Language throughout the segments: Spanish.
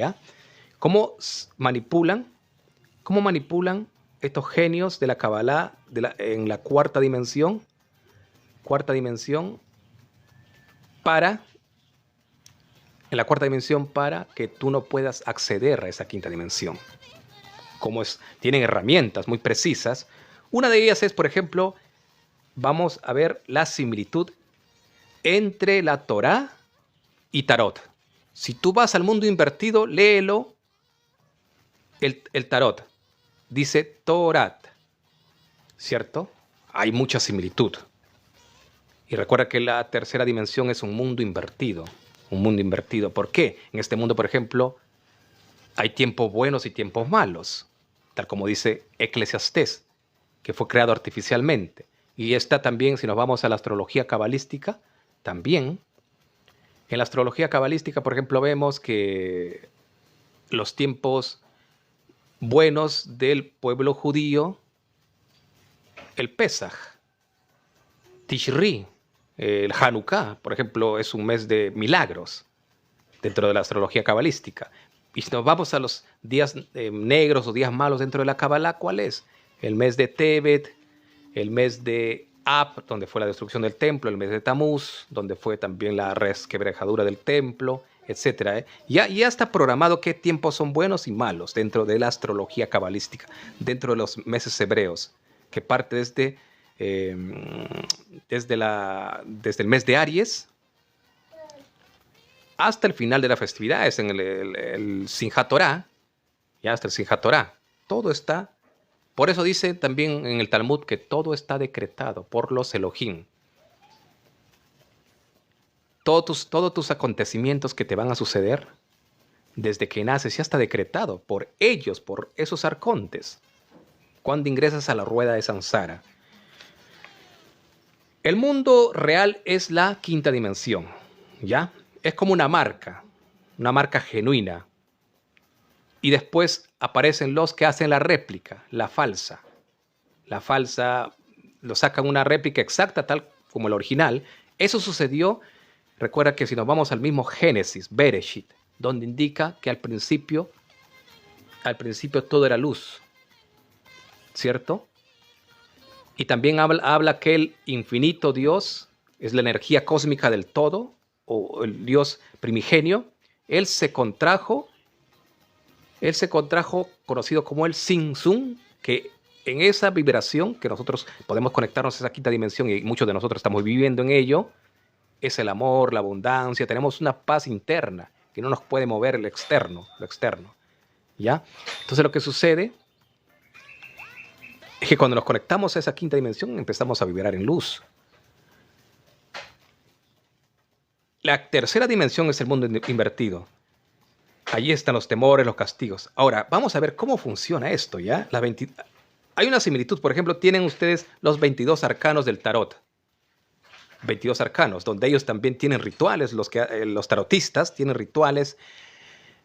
¿ya? ¿Cómo manipulan estos genios de la Kabbalah en la cuarta dimensión para que tú no puedas acceder a esa quinta dimensión? Tienen herramientas muy precisas. Una de ellas es, por ejemplo, vamos a ver la similitud entre la Torá y Tarot. Si tú vas al mundo invertido, léelo, el Tarot. Dice Torat, ¿cierto? Hay mucha similitud. Y recuerda que la tercera dimensión es un mundo invertido. Un mundo invertido. ¿Por qué? En este mundo, por ejemplo, hay tiempos buenos y tiempos malos. Tal como dice Eclesiastés, que fue creado artificialmente. Y está también, si nos vamos a la astrología cabalística, también. En la astrología cabalística, por ejemplo, vemos que los tiempos buenos del pueblo judío, el Pesaj, Tishri, el Hanukkah, por ejemplo, es un mes de milagros dentro de la astrología cabalística. Y si nos vamos a los días negros o días malos dentro de la Kabbalah, ¿cuál es? El mes de Tebet, el mes de Ab, donde fue la destrucción del templo, el mes de Tamuz, donde fue también la resquebrajadura del templo, etc. Ya está programado qué tiempos son buenos y malos dentro de la astrología cabalística, dentro de los meses hebreos, que parte desde el mes de Aries hasta el final de las festividades, en el Simchat Torah, ya hasta el Simchat Torah. Todo está. Por eso dice también en el Talmud que todo está decretado por los Elohim. Todos tus acontecimientos que te van a suceder, desde que naces, ya está decretado por ellos, por esos arcontes, cuando ingresas a la rueda de Sansara. El mundo real es la quinta dimensión, ¿ya? Es como una marca genuina. Y después aparecen los que hacen la réplica, la falsa. La falsa, lo sacan una réplica exacta, tal como el original. Eso sucedió, recuerda que si nos vamos al mismo Génesis, Bereshit, donde indica que al principio todo era luz, ¿cierto? Y también habla que el infinito Dios es la energía cósmica del todo, o el Dios primigenio. Él se contrajo conocido como el Sin-Sun, que en esa vibración que nosotros podemos conectarnos a esa quinta dimensión y muchos de nosotros estamos viviendo en ello, es el amor, la abundancia, tenemos una paz interna que no nos puede mover lo externo, ¿ya? Entonces lo que sucede es que cuando nos conectamos a esa quinta dimensión empezamos a vibrar en luz. La tercera dimensión es el mundo invertido. Allí están los temores, los castigos. Ahora, vamos a ver cómo funciona esto, ¿ya? Hay una similitud. Por ejemplo, tienen ustedes los 22 arcanos del tarot. 22 arcanos, donde ellos también tienen rituales. Los tarotistas tienen rituales.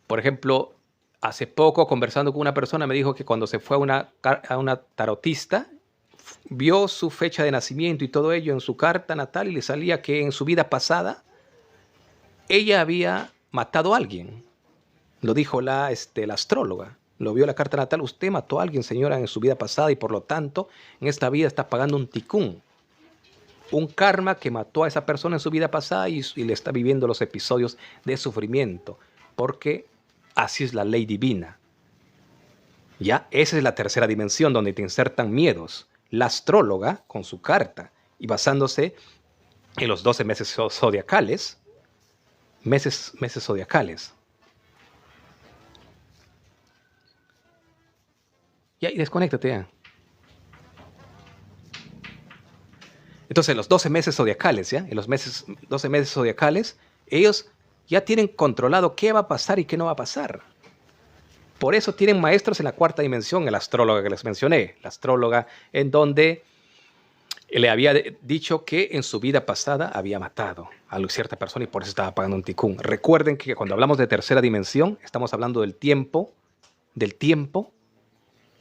Por ejemplo, hace poco, conversando con una persona, me dijo que cuando se fue a una tarotista, vio su fecha de nacimiento y todo ello en su carta natal y le salía que en su vida pasada ella había matado a alguien. Lo dijo la astróloga. Lo vio la carta natal. Usted mató a alguien, señora, en su vida pasada y por lo tanto en esta vida está pagando un tikkun. Un karma que mató a esa persona en su vida pasada y le está viviendo los episodios de sufrimiento. Porque así es la ley divina. Ya, esa es la tercera dimensión donde te insertan miedos. La astróloga, con su carta y basándose en los 12 meses zodiacales, meses zodiacales. Ya, y desconéctate ya. Entonces, los 12 meses zodiacales, ¿ya? En los 12 meses zodiacales, ellos ya tienen controlado qué va a pasar y qué no va a pasar. Por eso tienen maestros en la cuarta dimensión, la astróloga que les mencioné, la astróloga en donde le había dicho que en su vida pasada había matado a cierta persona y por eso estaba pagando un tikkun. Recuerden que cuando hablamos de tercera dimensión, estamos hablando del tiempo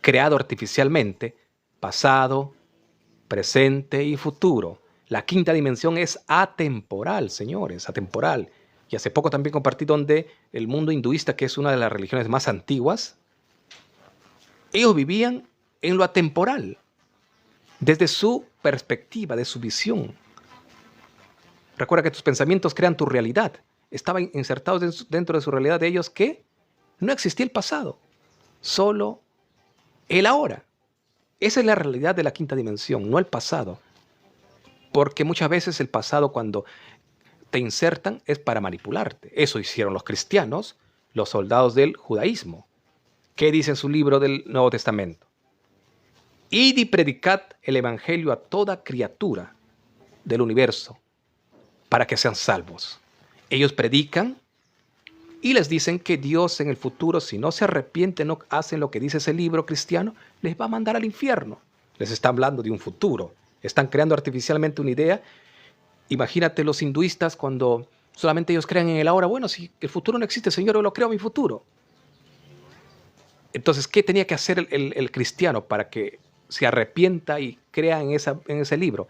creado artificialmente, pasado, presente y futuro. La quinta dimensión es atemporal, señores, atemporal. y hace poco también compartí donde el mundo hinduista, que es una de las religiones más antiguas, ellos vivían en lo atemporal, desde su perspectiva, de su visión. Recuerda que tus pensamientos crean tu realidad. Estaban insertados dentro de su realidad de ellos que no existía el pasado, solo el ahora. Esa es la realidad de la quinta dimensión, no el pasado. Porque muchas veces el pasado, cuando te insertan, es para manipularte. Eso hicieron los cristianos, los soldados del judaísmo. ¿Qué dice en su libro del Nuevo Testamento? Id y predicad el evangelio a toda criatura del universo para que sean salvos. Ellos predican y les dicen que Dios en el futuro, si no se arrepienten, no hacen lo que dice ese libro cristiano, les va a mandar al infierno. Les está hablando de un futuro. Están creando artificialmente una idea. Imagínate los hinduistas cuando solamente ellos creen en el ahora. Bueno, si el futuro no existe, Señor, yo lo creo mi futuro. Entonces, ¿qué tenía que hacer el cristiano para que se arrepienta y crea en ese libro?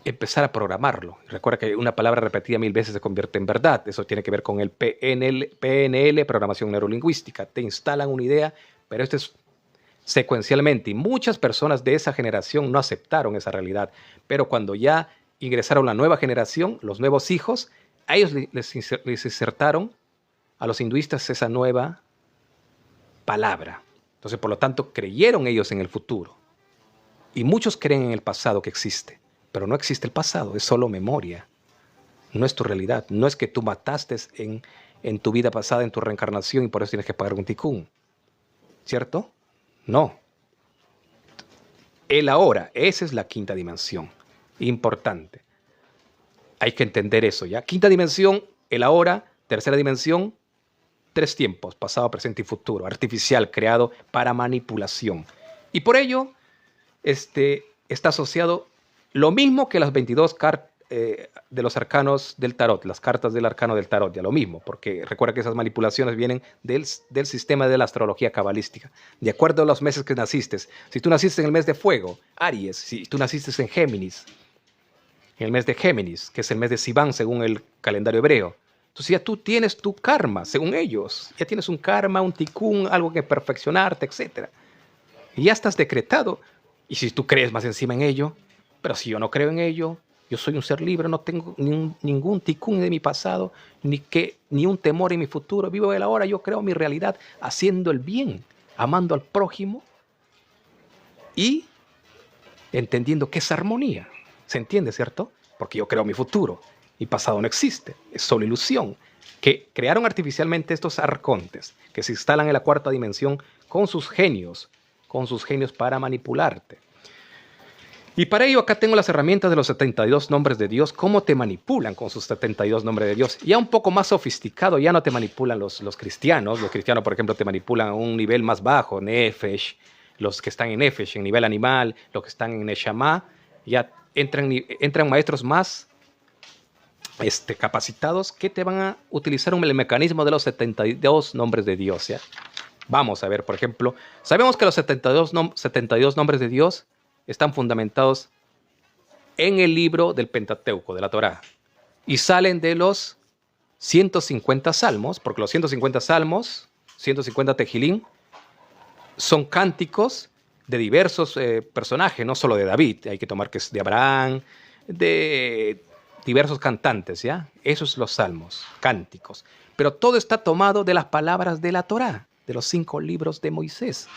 Empezar a programarlo. Recuerda que una palabra repetida 1000 veces se convierte en verdad. Eso tiene que ver con el PNL, programación neurolingüística. Te instalan una idea, pero esto es secuencialmente. Y muchas personas de esa generación no aceptaron esa realidad. Pero cuando ya ingresaron la nueva generación, los nuevos hijos, a ellos les insertaron, a los hinduistas, esa nueva palabra. Entonces, por lo tanto, creyeron ellos en el futuro. Y muchos creen en el pasado que existe. Pero no existe el pasado, es solo memoria. No es tu realidad. No es que tú mataste en tu vida pasada, en tu reencarnación, y por eso tienes que pagar un tikkun. ¿Cierto? No. El ahora, esa es la quinta dimensión. Importante. Hay que entender eso, ¿ya? Quinta dimensión, el ahora. Tercera dimensión, 3 tiempos, pasado, presente y futuro. Artificial, creado para manipulación. Y por ello, está asociado lo mismo que las 22 de los arcanos del tarot, las cartas del arcano del tarot, ya lo mismo, porque recuerda que esas manipulaciones vienen del sistema de la astrología cabalística. De acuerdo a los meses que naciste, si tú naciste en el mes de fuego, Aries, si tú naciste en Géminis, en el mes de Géminis, que es el mes de Sivan según el calendario hebreo, entonces ya tú tienes tu karma, según ellos, ya tienes un karma, un tikkun, algo que perfeccionarte, etc. Y ya estás decretado, y si tú crees más encima en ello, pero si yo no creo en ello, yo soy un ser libre, no tengo ningún tikkun de mi pasado, ni un temor en mi futuro. Vivo el ahora, yo creo mi realidad haciendo el bien, amando al prójimo y entendiendo que es armonía. ¿Se entiende, cierto? Porque yo creo mi futuro. Mi pasado no existe, es solo ilusión. Que crearon artificialmente estos arcontes que se instalan en la cuarta dimensión con sus genios para manipularte. Y para ello acá tengo las herramientas de los 72 nombres de Dios, cómo te manipulan con sus 72 nombres de Dios. Ya un poco más sofisticado, ya no te manipulan los cristianos. Los cristianos, por ejemplo, te manipulan a un nivel más bajo, Nefesh, los que están en Nefesh, en nivel animal, los que están en Neshama, ya entran maestros más capacitados que te van a utilizar el mecanismo de los 72 nombres de Dios. ¿Ya? Vamos a ver, por ejemplo, sabemos que los 72 nombres de Dios están fundamentados en el libro del Pentateuco, de la Torá, y salen de los 150 salmos, porque los 150 salmos, 150 tejilín, son cánticos de diversos personajes, no solo de David, hay que tomar que es de Abraham, de diversos cantantes, ¿ya? Esos son los salmos, cánticos. Pero todo está tomado de las palabras de la Torá, de los 5 libros de Moisés.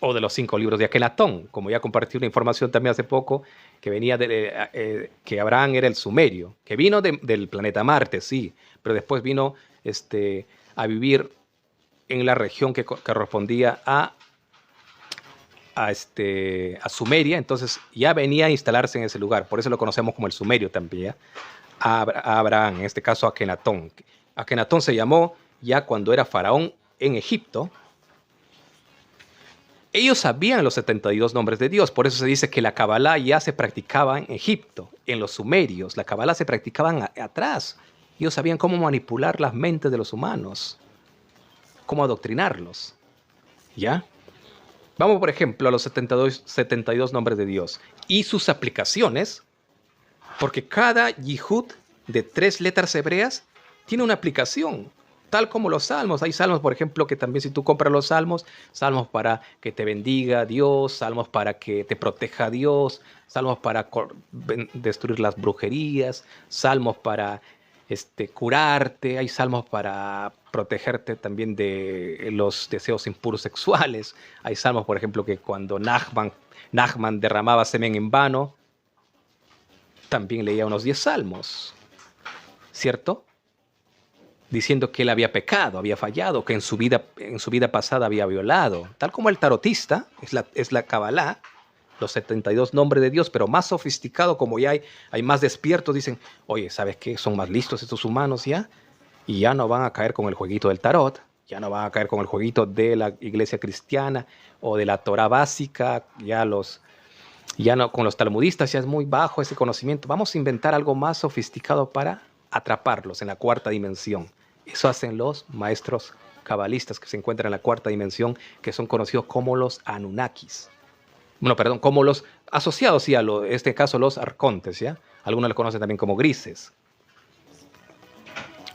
O de los 5 libros de Akenatón, como ya compartí una información también hace poco, que venía que Abraham era el sumerio, que vino del planeta Marte, sí, pero después vino a vivir en la región que correspondía a Sumeria, entonces ya venía a instalarse en ese lugar, por eso lo conocemos como el sumerio también, a Abraham, en este caso Akenatón. Akenatón se llamó ya cuando era faraón en Egipto. Ellos sabían los 72 nombres de Dios, por eso se dice que la Kabbalah ya se practicaba en Egipto, en los sumerios. La Kabbalah se practicaba atrás. Ellos sabían cómo manipular las mentes de los humanos, cómo adoctrinarlos. ¿Ya? Vamos, por ejemplo, a los 72 nombres de Dios y sus aplicaciones, porque cada yihud de 3 letras hebreas tiene una aplicación, tal como los salmos. Hay salmos, por ejemplo, que también si tú compras los salmos, salmos para que te bendiga Dios, salmos para que te proteja Dios, salmos para destruir las brujerías, salmos para curarte, hay salmos para protegerte también de los deseos impuros sexuales. Hay salmos, por ejemplo, que cuando Nachman derramaba semen en vano, también leía unos 10 salmos, ¿cierto? Diciendo que él había pecado, había fallado, que en su vida pasada había violado. Tal como el tarotista, es la Kabbalah, los 72 nombres de Dios, pero más sofisticado, como ya hay más despiertos, dicen, oye, ¿sabes qué? Son más listos estos humanos ya, y ya no van a caer con el jueguito del tarot, ya no van a caer con el jueguito de la iglesia cristiana o de la Torah básica, ya no, con los talmudistas ya es muy bajo ese conocimiento. Vamos a inventar algo más sofisticado para atraparlos en la cuarta dimensión. Eso hacen los maestros cabalistas que se encuentran en la cuarta dimensión, que son conocidos como los Anunnakis. Bueno, perdón, como los asociados, sí, en este caso los arcontes, ¿ya? Algunos los conocen también como grises.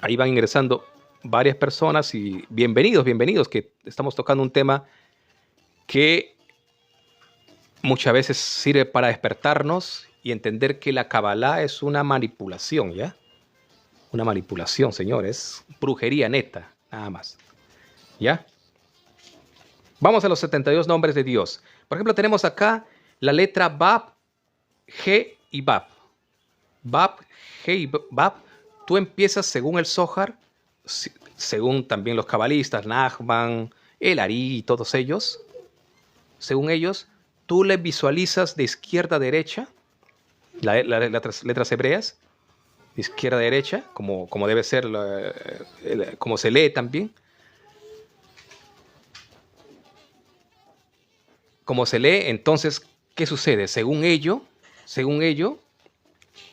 Ahí van ingresando varias personas y bienvenidos, que estamos tocando un tema que muchas veces sirve para despertarnos y entender que la Kabbalah es una manipulación, ¿ya? Una manipulación, señores. Brujería neta, nada más. ¿Ya? Vamos a los 72 nombres de Dios. Por ejemplo, tenemos acá la letra Bab, G y Bab. Bab, G y Bab. Tú empiezas según el Zohar, según también los cabalistas, Nachman, el Ari y todos ellos. Según ellos, tú le visualizas de izquierda a derecha, las letras hebreas, de izquierda a derecha, como debe ser, como se lee también. Como se lee, entonces, ¿qué sucede? Según ello,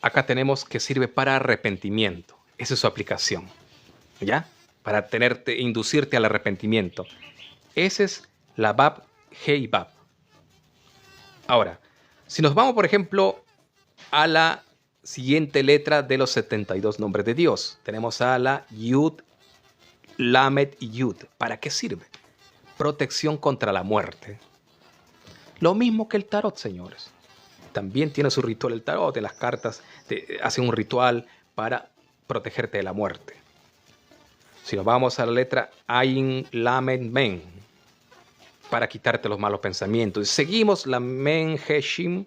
acá tenemos que sirve para arrepentimiento. Esa es su aplicación, ¿ya? Para inducirte al arrepentimiento. Esa es la Bab, G y Bab. Ahora, si nos vamos, por ejemplo, a la siguiente letra de los 72 nombres de Dios, tenemos a la Yud, Lamed y Yud. ¿Para qué sirve? Protección contra la muerte. Lo mismo que el tarot, señores. También tiene su ritual el tarot. En las cartas hacen un ritual para protegerte de la muerte. Si nos vamos a la letra Ayin, Lamed, Men, para quitarte los malos pensamientos. Seguimos la Men, Heshim,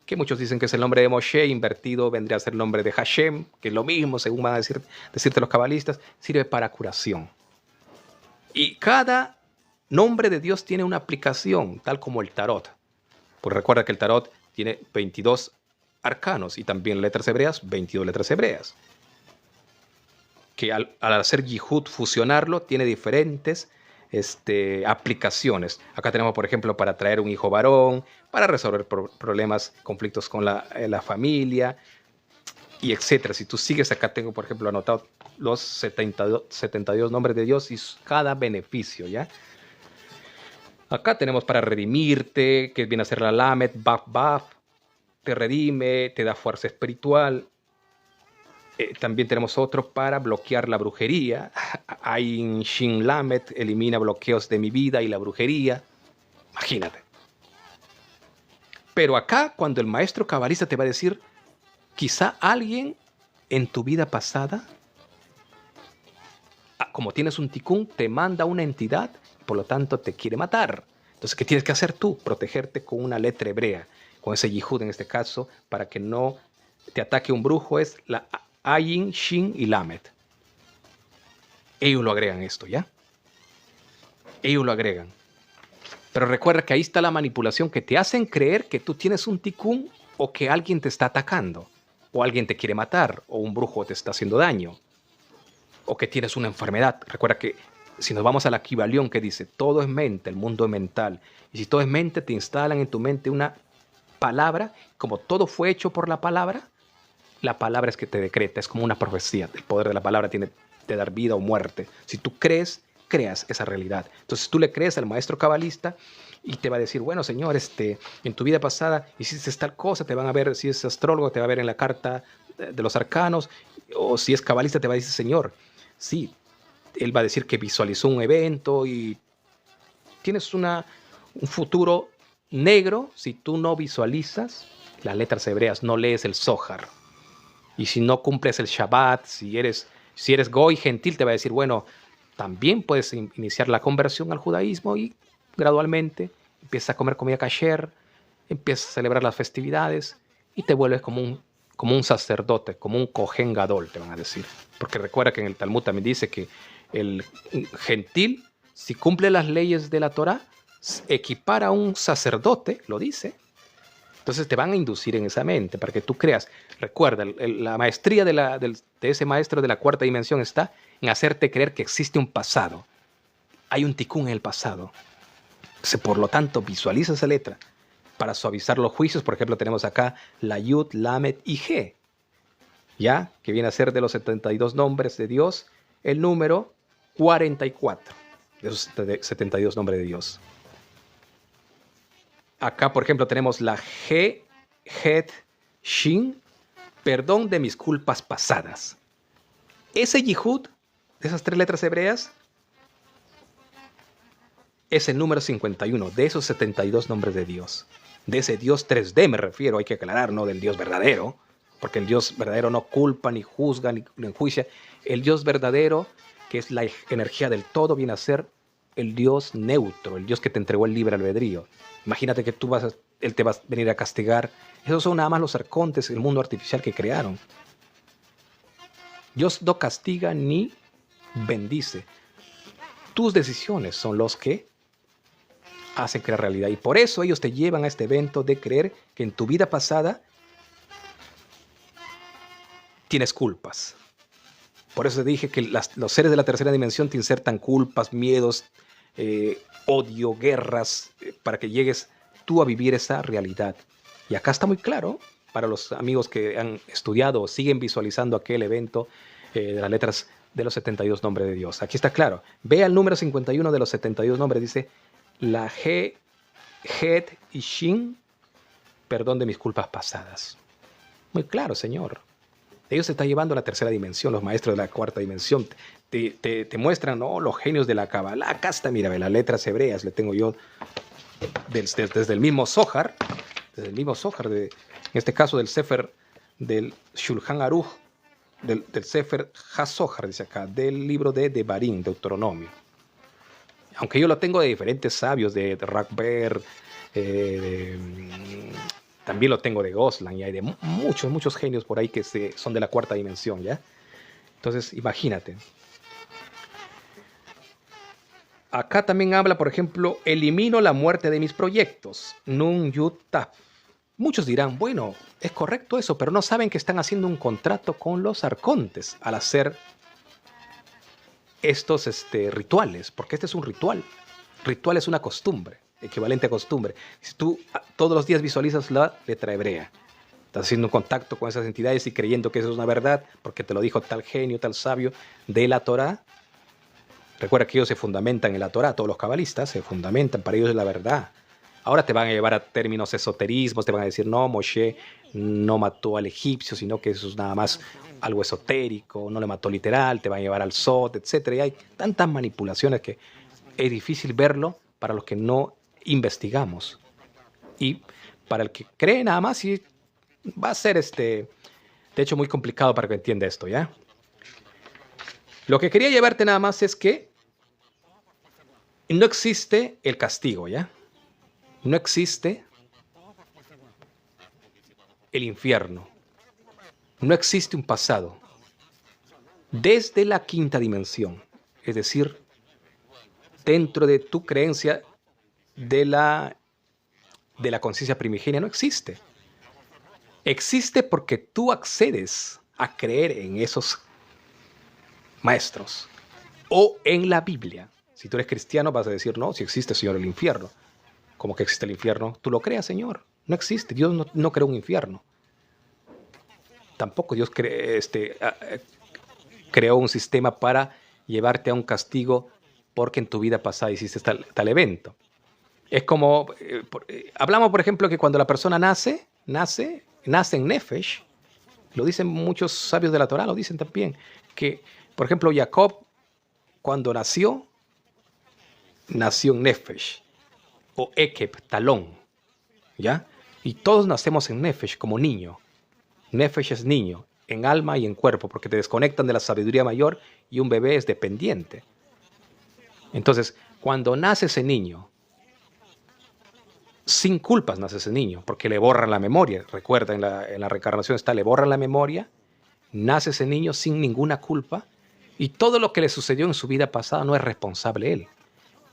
que muchos dicen que es el nombre de Moshe, invertido vendría a ser el nombre de Hashem, que es lo mismo, según van a decirte los cabalistas, sirve para curación. Y cada nombre de Dios tiene una aplicación, tal como el tarot. Pues recuerda que el tarot tiene 22 arcanos y también letras hebreas, 22 letras hebreas. Que al hacer Yihud, fusionarlo, tiene diferentes aplicaciones. Acá tenemos, por ejemplo, para traer un hijo varón, para resolver problemas, conflictos con la familia, y etcétera. Si tú sigues, acá tengo, por ejemplo, anotado los 72 nombres de Dios y cada beneficio, ¿ya? Acá tenemos para redimirte, que viene a ser la Lamed, Baf, te redime, te da fuerza espiritual. También tenemos otro para bloquear la brujería. Ayin Shin Lamed elimina bloqueos de mi vida y la brujería. Imagínate. Pero acá, cuando el maestro cabalista te va a decir, quizá alguien en tu vida pasada, como tienes un ticún, te manda una entidad, por lo tanto te quiere matar. Entonces, ¿qué tienes que hacer tú? Protegerte con una letra hebrea, con ese yihud en este caso, para que no te ataque un brujo, es la Ayin, Shin y Lamed. Ellos lo agregan esto, ¿ya? Ellos lo agregan. Pero recuerda que ahí está la manipulación, que te hacen creer que tú tienes un ticún o que alguien te está atacando, o alguien te quiere matar, o un brujo te está haciendo daño, o que tienes una enfermedad. Recuerda que si nos vamos a la Kibalión, que dice, todo es mente, el mundo es mental. Y si todo es mente, te instalan en tu mente una palabra, como todo fue hecho por la palabra es que te decreta, es como una profecía. El poder de la palabra tiene de dar vida o muerte. Si tú crees, creas esa realidad. Entonces tú le crees al maestro cabalista y te va a decir, bueno, señor, en tu vida pasada hiciste tal cosa, te van a ver, si es astrólogo, te va a ver en la carta de los arcanos, O si es cabalista te va a decir, Señor, sí, él va a decir que visualizó un evento y tienes un futuro negro si tú no visualizas las letras hebreas, no lees el Zohar. Y si no cumples el Shabbat, si eres goy gentil, te va a decir, bueno, también puedes iniciar la conversión al judaísmo y gradualmente empiezas a comer comida kasher, empiezas a celebrar las festividades y te vuelves como un sacerdote, como un Kohen Gadol, te van a decir. Porque recuerda que en el Talmud también dice que el gentil, si cumple las leyes de la Torah, equipara a un sacerdote, lo dice. Entonces te van a inducir en esa mente para que tú creas. Recuerda, la maestría de ese maestro de la cuarta dimensión está en hacerte creer que existe un pasado. Hay un tikkun en el pasado. Entonces, por lo tanto, visualiza esa letra para suavizar los juicios. Por ejemplo, tenemos acá la Yud, Lamed y G, ¿ya? Que viene a ser de los 72 nombres de Dios, el número 44 de esos 72 nombres de Dios. Acá, por ejemplo, tenemos la G, Het, Shin, perdón de mis culpas pasadas. Ese Yihud, de esas 3 letras hebreas, es el número 51 de esos 72 nombres de Dios. De ese Dios 3D me refiero, hay que aclarar, no del Dios verdadero, porque el Dios verdadero no culpa, ni juzga, ni enjuicia. El Dios verdadero, que es la energía del todo, viene a ser el Dios neutro, el Dios que te entregó el libre albedrío. Imagínate que Él te va a venir a castigar. Esos son nada más los arcontes, el mundo artificial que crearon. Dios no castiga ni bendice. Tus decisiones son los que hacen crear realidad. Y por eso ellos te llevan a este evento de creer que en tu vida pasada tienes culpas. Por eso te dije que los seres de la tercera dimensión te insertan culpas, miedos, odio, guerras, para que llegues tú a vivir esa realidad. Y acá está muy claro, para los amigos que han estudiado o siguen visualizando aquel evento de las letras de los 72 nombres de Dios. Aquí está claro. Ve al número 51 de los 72 nombres, dice la G, Het y Shin, perdón de mis culpas pasadas. Muy claro, Señor. Ellos se están llevando a la tercera dimensión, los maestros de la cuarta dimensión. Te muestran, ¿no?, los genios de la Kabbalah. Acá está, mira, las letras hebreas, le tengo yo desde el mismo Zohar, en este caso del Sefer del Shulchan Aruch, del Sefer HaZohar, dice acá, del libro de Devarim, Deuteronomio. Aunque yo lo tengo de diferentes sabios, de Rakber, también lo tengo de Goslan, y hay de muchos genios por ahí que son de la cuarta dimensión, ¿ya? Entonces, imagínate. Acá también habla, por ejemplo, elimino la muerte de mis proyectos. Nun Yud Taf. Muchos dirán, bueno, es correcto eso, pero no saben que están haciendo un contrato con los arcontes al hacer estos rituales, porque este es un ritual. Ritual es una costumbre, equivalente a costumbre. Si tú todos los días visualizas la letra hebrea, estás haciendo un contacto con esas entidades y creyendo que eso es una verdad, porque te lo dijo tal genio, tal sabio de la Torah. Recuerda que ellos se fundamentan en la Torah, todos los cabalistas se fundamentan, para ellos es la verdad. Ahora te van a llevar a términos esoterismos, te van a decir, no, Moshe no mató al egipcio, sino que eso es nada más algo esotérico, no le mató literal, te van a llevar al Sot, etc. Y hay tantas manipulaciones que es difícil verlo para los que no investigamos. Y para el que cree nada más, sí, va a ser de hecho muy complicado para que entienda esto, ¿ya? Lo que quería llevarte nada más es que no existe el castigo, ¿ya? No existe el infierno. No existe un pasado. Desde la quinta dimensión, es decir, dentro de tu creencia de la conciencia primigenia, no existe. Existe porque tú accedes a creer en esos maestros o en la Biblia. Si tú eres cristiano vas a decir, no, si existe, Señor, el infierno. ¿Cómo que existe el infierno? Tú lo creas, Señor. No existe. Dios no creó un infierno. Tampoco Dios creó un sistema para llevarte a un castigo porque en tu vida pasada hiciste tal evento. Es como, hablamos, por ejemplo, que cuando la persona nace en Nefesh, Lo dicen muchos sabios de la Torá, lo dicen también, que, por ejemplo, Jacob, cuando nació en Nefesh, o Ekeb, talón, ¿ya? Y todos nacemos en Nefesh como niño. Nefesh es niño, en alma y en cuerpo, porque te desconectan de la sabiduría mayor y un bebé es dependiente. Entonces, cuando nace ese niño, sin culpas nace ese niño, porque le borran la memoria. Recuerda, en la reencarnación está, le borran la memoria, nace ese niño sin ninguna culpa, y todo lo que le sucedió en su vida pasada no es responsable él.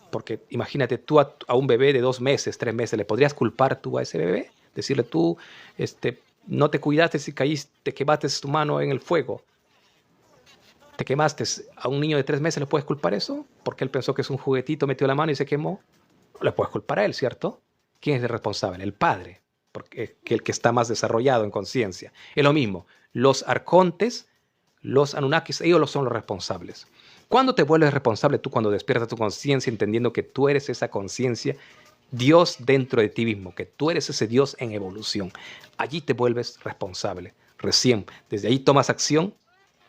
Porque imagínate, tú a un bebé de 2 meses, 3 meses, ¿le podrías culpar tú a ese bebé? Decirle tú, no te cuidaste y caíste, te quemaste tu mano en el fuego. Te quemaste. ¿A un niño de 3 meses le puedes culpar eso? Porque él pensó que es un juguetito, metió la mano y se quemó. No le puedes culpar a él, ¿cierto? ¿Quién es el responsable? El padre, porque que el que está más desarrollado en conciencia. Es lo mismo. Los arcontes, los Anunnakis, ellos son los responsables. ¿Cuándo te vuelves responsable tú? Cuando despiertas tu conciencia, entendiendo que tú eres esa conciencia, Dios dentro de ti mismo, que tú eres ese Dios en evolución. Allí te vuelves responsable. Recién, desde ahí tomas acción,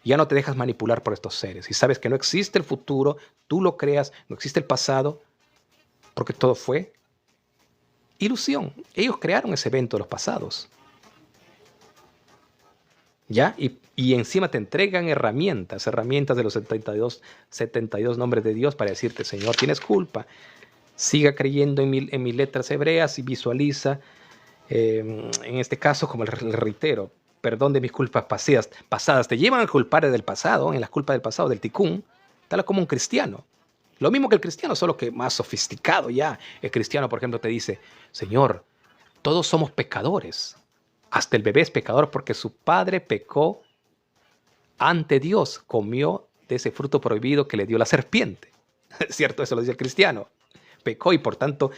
ya no te dejas manipular por estos seres. Y sabes que no existe el futuro, tú lo creas, no existe el pasado, porque todo fue ilusión. Ellos crearon ese evento de los pasados. ¿Ya? Y encima te entregan herramientas de los 72 nombres de Dios para decirte, Señor, tienes culpa. Siga creyendo en mis letras hebreas y visualiza, en este caso, como le reitero, perdón de mis culpas pasadas. Te llevan a culpar del pasado, en las culpas del pasado, del tikkun, tal como un cristiano. Lo mismo que el cristiano, solo que más sofisticado ya. El cristiano, por ejemplo, te dice, Señor, todos somos pecadores. Hasta el bebé es pecador porque su padre pecó ante Dios, comió de ese fruto prohibido que le dio la serpiente. ¿Cierto? Eso lo dice el cristiano. Pecó y por tanto,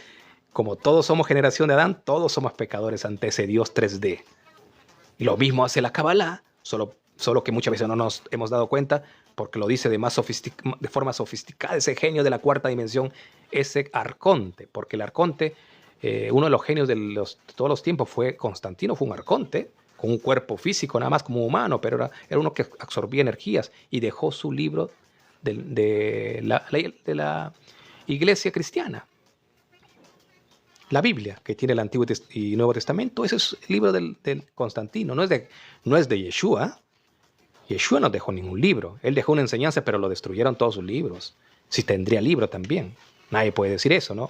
como todos somos generación de Adán, todos somos pecadores ante ese Dios 3D. Y lo mismo hace la Kabbalah, solo que muchas veces no nos hemos dado cuenta porque lo dice de forma sofisticada ese genio de la cuarta dimensión, ese arconte, porque el arconte, uno de los genios de todos los tiempos fue Constantino, fue un arconte, con un cuerpo físico nada más como humano, pero era uno que absorbía energías y dejó su libro de la iglesia cristiana. La Biblia, que tiene el Antiguo y Nuevo Testamento, ese es el libro del Constantino, no es de Yeshua. Yeshua no dejó ningún libro. Él dejó una enseñanza, pero lo destruyeron todos sus libros. Si tendría libro también. Nadie puede decir eso, ¿no?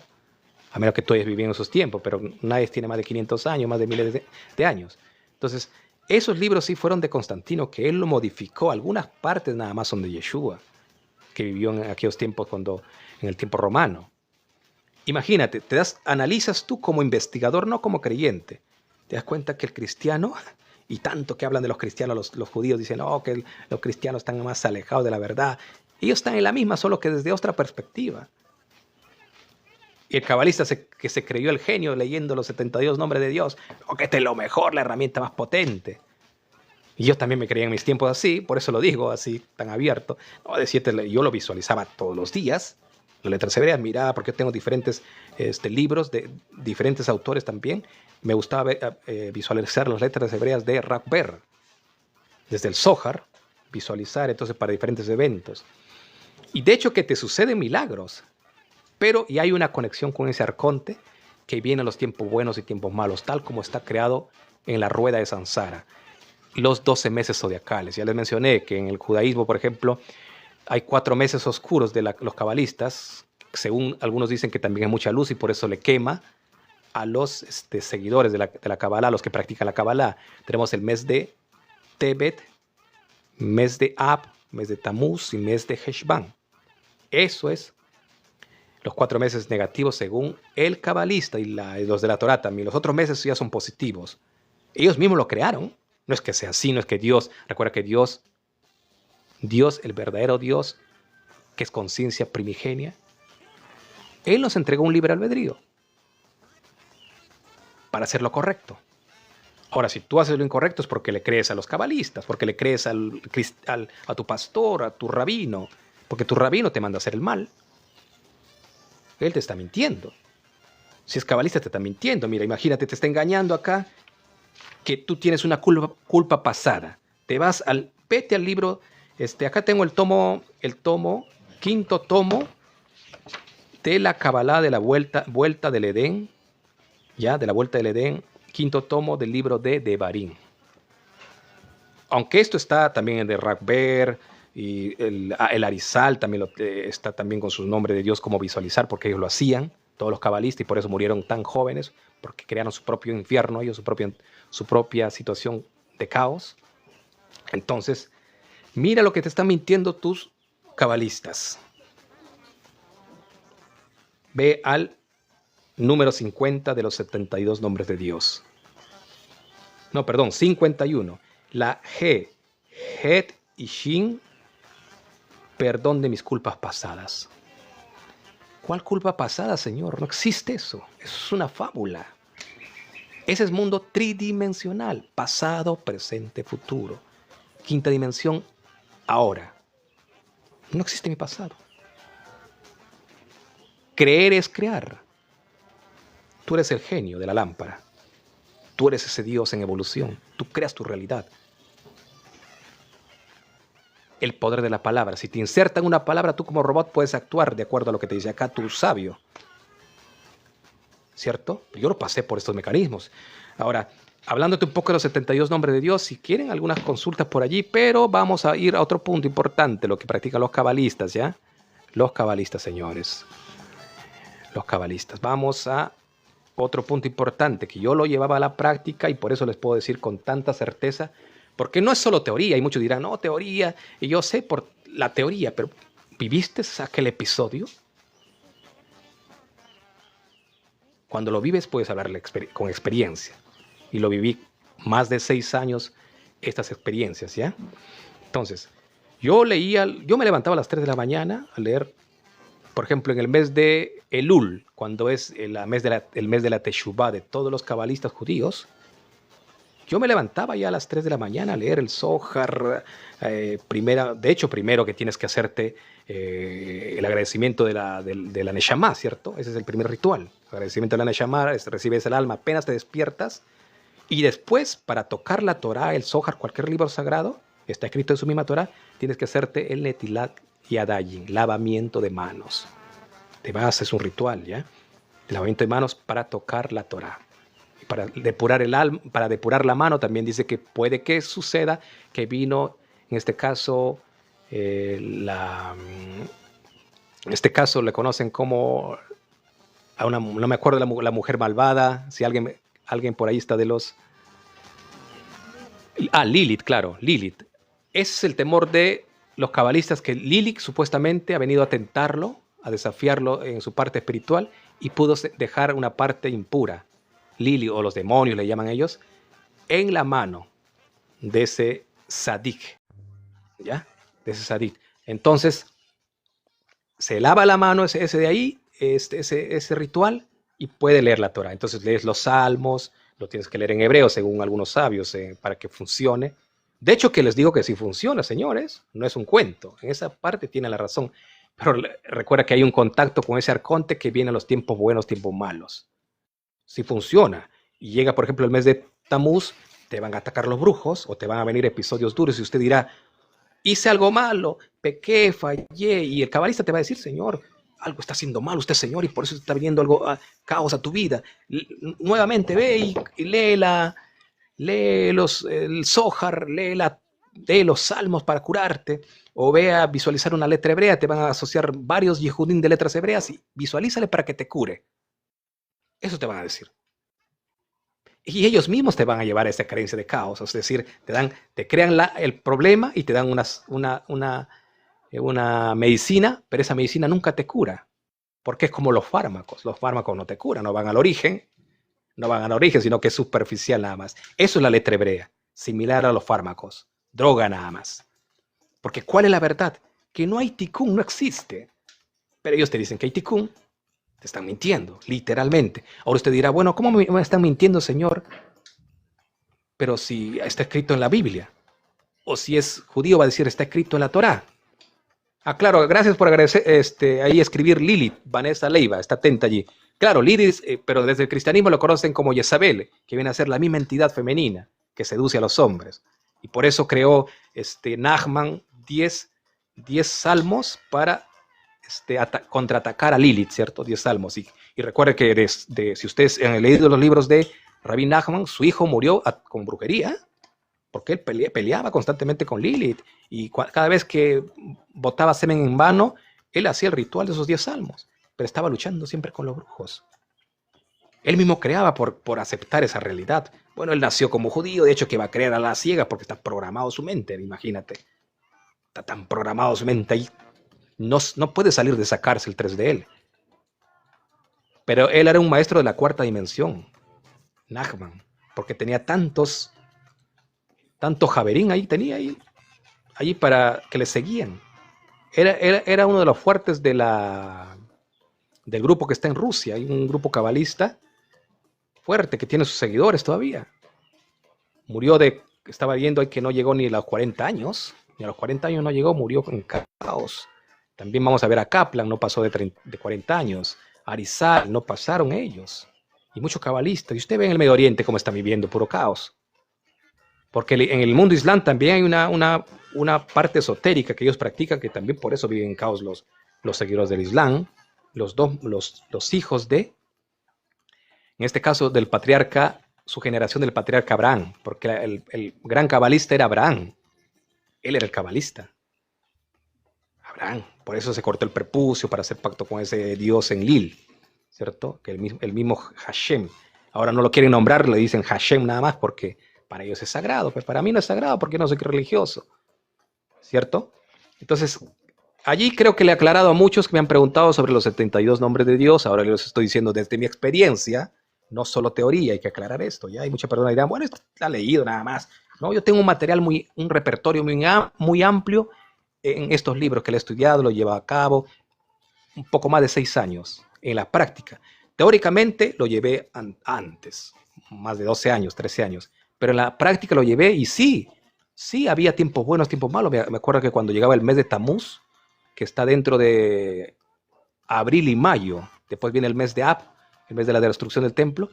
A menos que tú hayas vivido en esos tiempos, pero nadie tiene más de 500 años, más de miles de años. Entonces, esos libros sí fueron de Constantino, que él lo modificó. Algunas partes nada más son de Yeshua, que vivió en aquellos tiempos, en el tiempo romano. Imagínate, analizas tú como investigador, no como creyente. Te das cuenta que el cristiano, y tanto que hablan de los cristianos, los judíos dicen, que los cristianos están más alejados de la verdad. Ellos están en la misma, solo que desde otra perspectiva. Y el cabalista que se creyó el genio leyendo los 72 nombres de Dios, que esta es lo mejor, la herramienta más potente. Y yo también me creía en mis tiempos así, por eso lo digo así, tan abierto. No, decirte, yo lo visualizaba todos los días. Las letras hebreas, miraba, porque tengo diferentes libros de diferentes autores también. Me gustaba visualizar las letras hebreas de Rakber, desde el Zohar, visualizar entonces para diferentes eventos. Y de hecho que te suceden milagros, pero y hay una conexión con ese arconte que viene en los tiempos buenos y tiempos malos, tal como está creado en la rueda de Sansara. Los 12 meses zodiacales. Ya les mencioné que en el judaísmo, por ejemplo, hay 4 meses oscuros de los cabalistas, según algunos dicen que también hay mucha luz y por eso le quema a los seguidores de la Kabbalah, los que practican la Kabbalah. Tenemos el mes de Tebet, mes de Ab, mes de Tamuz y mes de Heshvan. Eso es los 4 meses negativos según el cabalista y los de la Torá también. Los otros meses ya son positivos. Ellos mismos lo crearon. No es que sea así, no es que Dios, recuerda que Dios, el verdadero Dios, que es conciencia primigenia, Él nos entregó un libre albedrío para hacer lo correcto. Ahora, si tú haces lo incorrecto es porque le crees a los cabalistas, porque le crees a tu pastor, a tu rabino, porque tu rabino te manda a hacer el mal. Él te está mintiendo. Si es cabalista te está mintiendo. Mira, imagínate, te está engañando acá que tú tienes una culpa pasada. Vete al libro, acá tengo el tomo, quinto tomo de la Kabbalah de la vuelta del Edén, ya, de la vuelta del Edén, quinto tomo del libro de Devarim. Aunque esto está también en el Rakber y el Arizal también está también con su nombre de Dios como visualizar, porque ellos lo hacían, todos los cabalistas, y por eso murieron tan jóvenes, porque crearon su propio infierno, ellos su propia situación de caos. Entonces, mira lo que te están mintiendo tus cabalistas. Ve al número 50 de los 72 nombres de Dios. No, perdón, 51. La G, Het y Shin, perdón de mis culpas pasadas. ¿Cuál culpa pasada, Señor? No existe eso. Es una fábula. Ese es mundo tridimensional. Pasado, presente, futuro. Quinta dimensión, ahora. No existe mi pasado. Creer es crear. Tú eres el genio de la lámpara. Tú eres ese Dios en evolución. Tú creas tu realidad. El poder de la palabra. Si te insertan una palabra, tú como robot puedes actuar de acuerdo a lo que te dice acá tu sabio. ¿Cierto? Yo lo pasé por estos mecanismos. Ahora, hablándote un poco de los 72 nombres de Dios, si quieren algunas consultas por allí, pero vamos a ir a otro punto importante, lo que practican los cabalistas, ¿ya? Los cabalistas, señores. Los cabalistas. Vamos a otro punto importante, que yo lo llevaba a la práctica y por eso les puedo decir con tanta certeza, porque no es solo teoría, y muchos dirán, no, teoría, y yo sé por la teoría, pero ¿viviste aquel episodio? Cuando lo vives puedes hablar con experiencia, y lo viví más de 6 años estas experiencias, ¿ya? Entonces, yo me levantaba a las 3 de la mañana a leer, por ejemplo, en el mes de Elul, cuando es el mes de la Teshuvah de todos los cabalistas judíos, yo me levantaba ya a las 3 de la mañana a leer el Zohar, primero que tienes que hacerte el agradecimiento de la Neshama, ¿cierto? Ese es el primer ritual. El agradecimiento de la Neshama, recibes el alma apenas te despiertas, y después, para tocar la Torah, el Zohar, cualquier libro sagrado, está escrito en su misma Torah, tienes que hacerte el Netilat Yadayim, lavamiento de manos. Te vas, es un ritual, ¿ya? El lavamiento de manos para tocar la Torah. Para depurar el alma, para depurar la mano, también dice que puede que suceda que vino, en este caso, en este caso le conocen como no me acuerdo la mujer malvada, si alguien por ahí está de los... Lilith, claro, Lilith. Ese es el temor de los cabalistas, que Lilith supuestamente ha venido a tentarlo, a desafiarlo en su parte espiritual y pudo dejar una parte impura. Lilith, o los demonios le llaman ellos, en la mano de ese sadik, ¿ya? De ese sadik. Entonces, se lava la mano ese de ahí, ese ritual, y puede leer la Torah. Entonces lees los salmos, lo tienes que leer en hebreo, según algunos sabios, para que funcione. De hecho, que les digo que sí funciona, señores, no es un cuento. En esa parte tiene la razón. Pero recuerda que hay un contacto con ese arconte que viene a los tiempos buenos, tiempos malos. Si funciona y llega, por ejemplo, el mes de Tamuz, te van a atacar los brujos o te van a venir episodios duros y usted dirá, hice algo malo, pequé, fallé, y el cabalista te va a decir, Señor, algo está haciendo mal usted, Señor, y por eso está viniendo algo, caos a tu vida. Nuevamente ve y lee el Zohar, lee los salmos para curarte, o ve a visualizar una letra hebrea, te van a asociar varios Yehudim de letras hebreas y visualízale para que te cure. Eso te van a decir. Y ellos mismos te van a llevar a esa creencia de caos, es decir, te crean el problema y te dan una medicina, pero esa medicina nunca te cura, porque es como los fármacos no te curan, no van al origen, sino que es superficial nada más. Eso es la letra hebrea, similar a los fármacos, droga nada más. Porque ¿cuál es la verdad? Que no hay tikkun, no existe. Pero ellos te dicen que hay tikkun, te están mintiendo, literalmente. Ahora usted dirá, bueno, ¿cómo me están mintiendo, Señor? Pero si está escrito en la Biblia, o si es judío va a decir, está escrito en la Torá. Claro, gracias por agradecer, ahí escribir Lilith, Vanessa Leiva, está atenta allí. Claro, Lilith, pero desde el cristianismo lo conocen como Jezabel, que viene a ser la misma entidad femenina que seduce a los hombres. Y por eso creó Nachman 10 salmos para contraatacar a Lilith, ¿cierto? 10 salmos. Y recuerde que si ustedes han leído los libros de Rabbi Nachman, su hijo murió con brujería, porque él peleaba constantemente con Lilith. Y cada vez que botaba semen en vano, él hacía el ritual de esos 10 salmos, pero estaba luchando siempre con los brujos. Él mismo creaba por aceptar esa realidad. Bueno, él nació como judío, de hecho que va a creer a la ciega porque está programado su mente, imagínate. Está tan programado su mente ahí. No puede salir de esa cárcel 3 de él. Pero él era un maestro de la cuarta dimensión, Nachman, porque tenía tanto javerín ahí, tenía allí para que le seguían. Era uno de los fuertes del grupo que está en Rusia. Hay un grupo cabalista fuerte que tiene sus seguidores todavía. Estaba viendo ahí que no llegó ni a los 40 años. Ni a los 40 años no llegó, murió en caos. También vamos a ver a Kaplan, no pasó de 40 años. Arizal, no pasaron ellos. Y muchos cabalistas. Y usted ve en el Medio Oriente cómo están viviendo, puro caos. Porque en el mundo islam también hay una parte esotérica que ellos practican, que también por eso viven en caos los seguidores del Islam. Los hijos en este caso del patriarca, su generación del patriarca Abraham, porque el gran cabalista era Abraham. Él era el cabalista. Abraham. Por eso se cortó el prepucio para hacer pacto con ese dios Enlil, ¿cierto? Que el mismo Hashem. Ahora no lo quieren nombrar, le dicen Hashem nada más porque para ellos es sagrado. Pues para mí no es sagrado porque no soy religioso, ¿cierto? Entonces, allí creo que le he aclarado a muchos que me han preguntado sobre los 72 nombres de Dios. Ahora les estoy diciendo desde mi experiencia, no solo teoría, hay que aclarar esto. Ya hay muchas personas que dirán, bueno, esto está leído nada más. No, yo tengo un material, un repertorio muy amplio en estos libros que le he estudiado, lo llevo a cabo un poco más de 6 años en la práctica. Teóricamente lo llevé antes, más de 12 años, 13 años, pero en la práctica lo llevé y sí, había tiempos buenos, tiempos malos. Me acuerdo que cuando llegaba el mes de Tamuz, que está dentro de abril y mayo, después viene el mes de Ab, el mes de la destrucción del templo,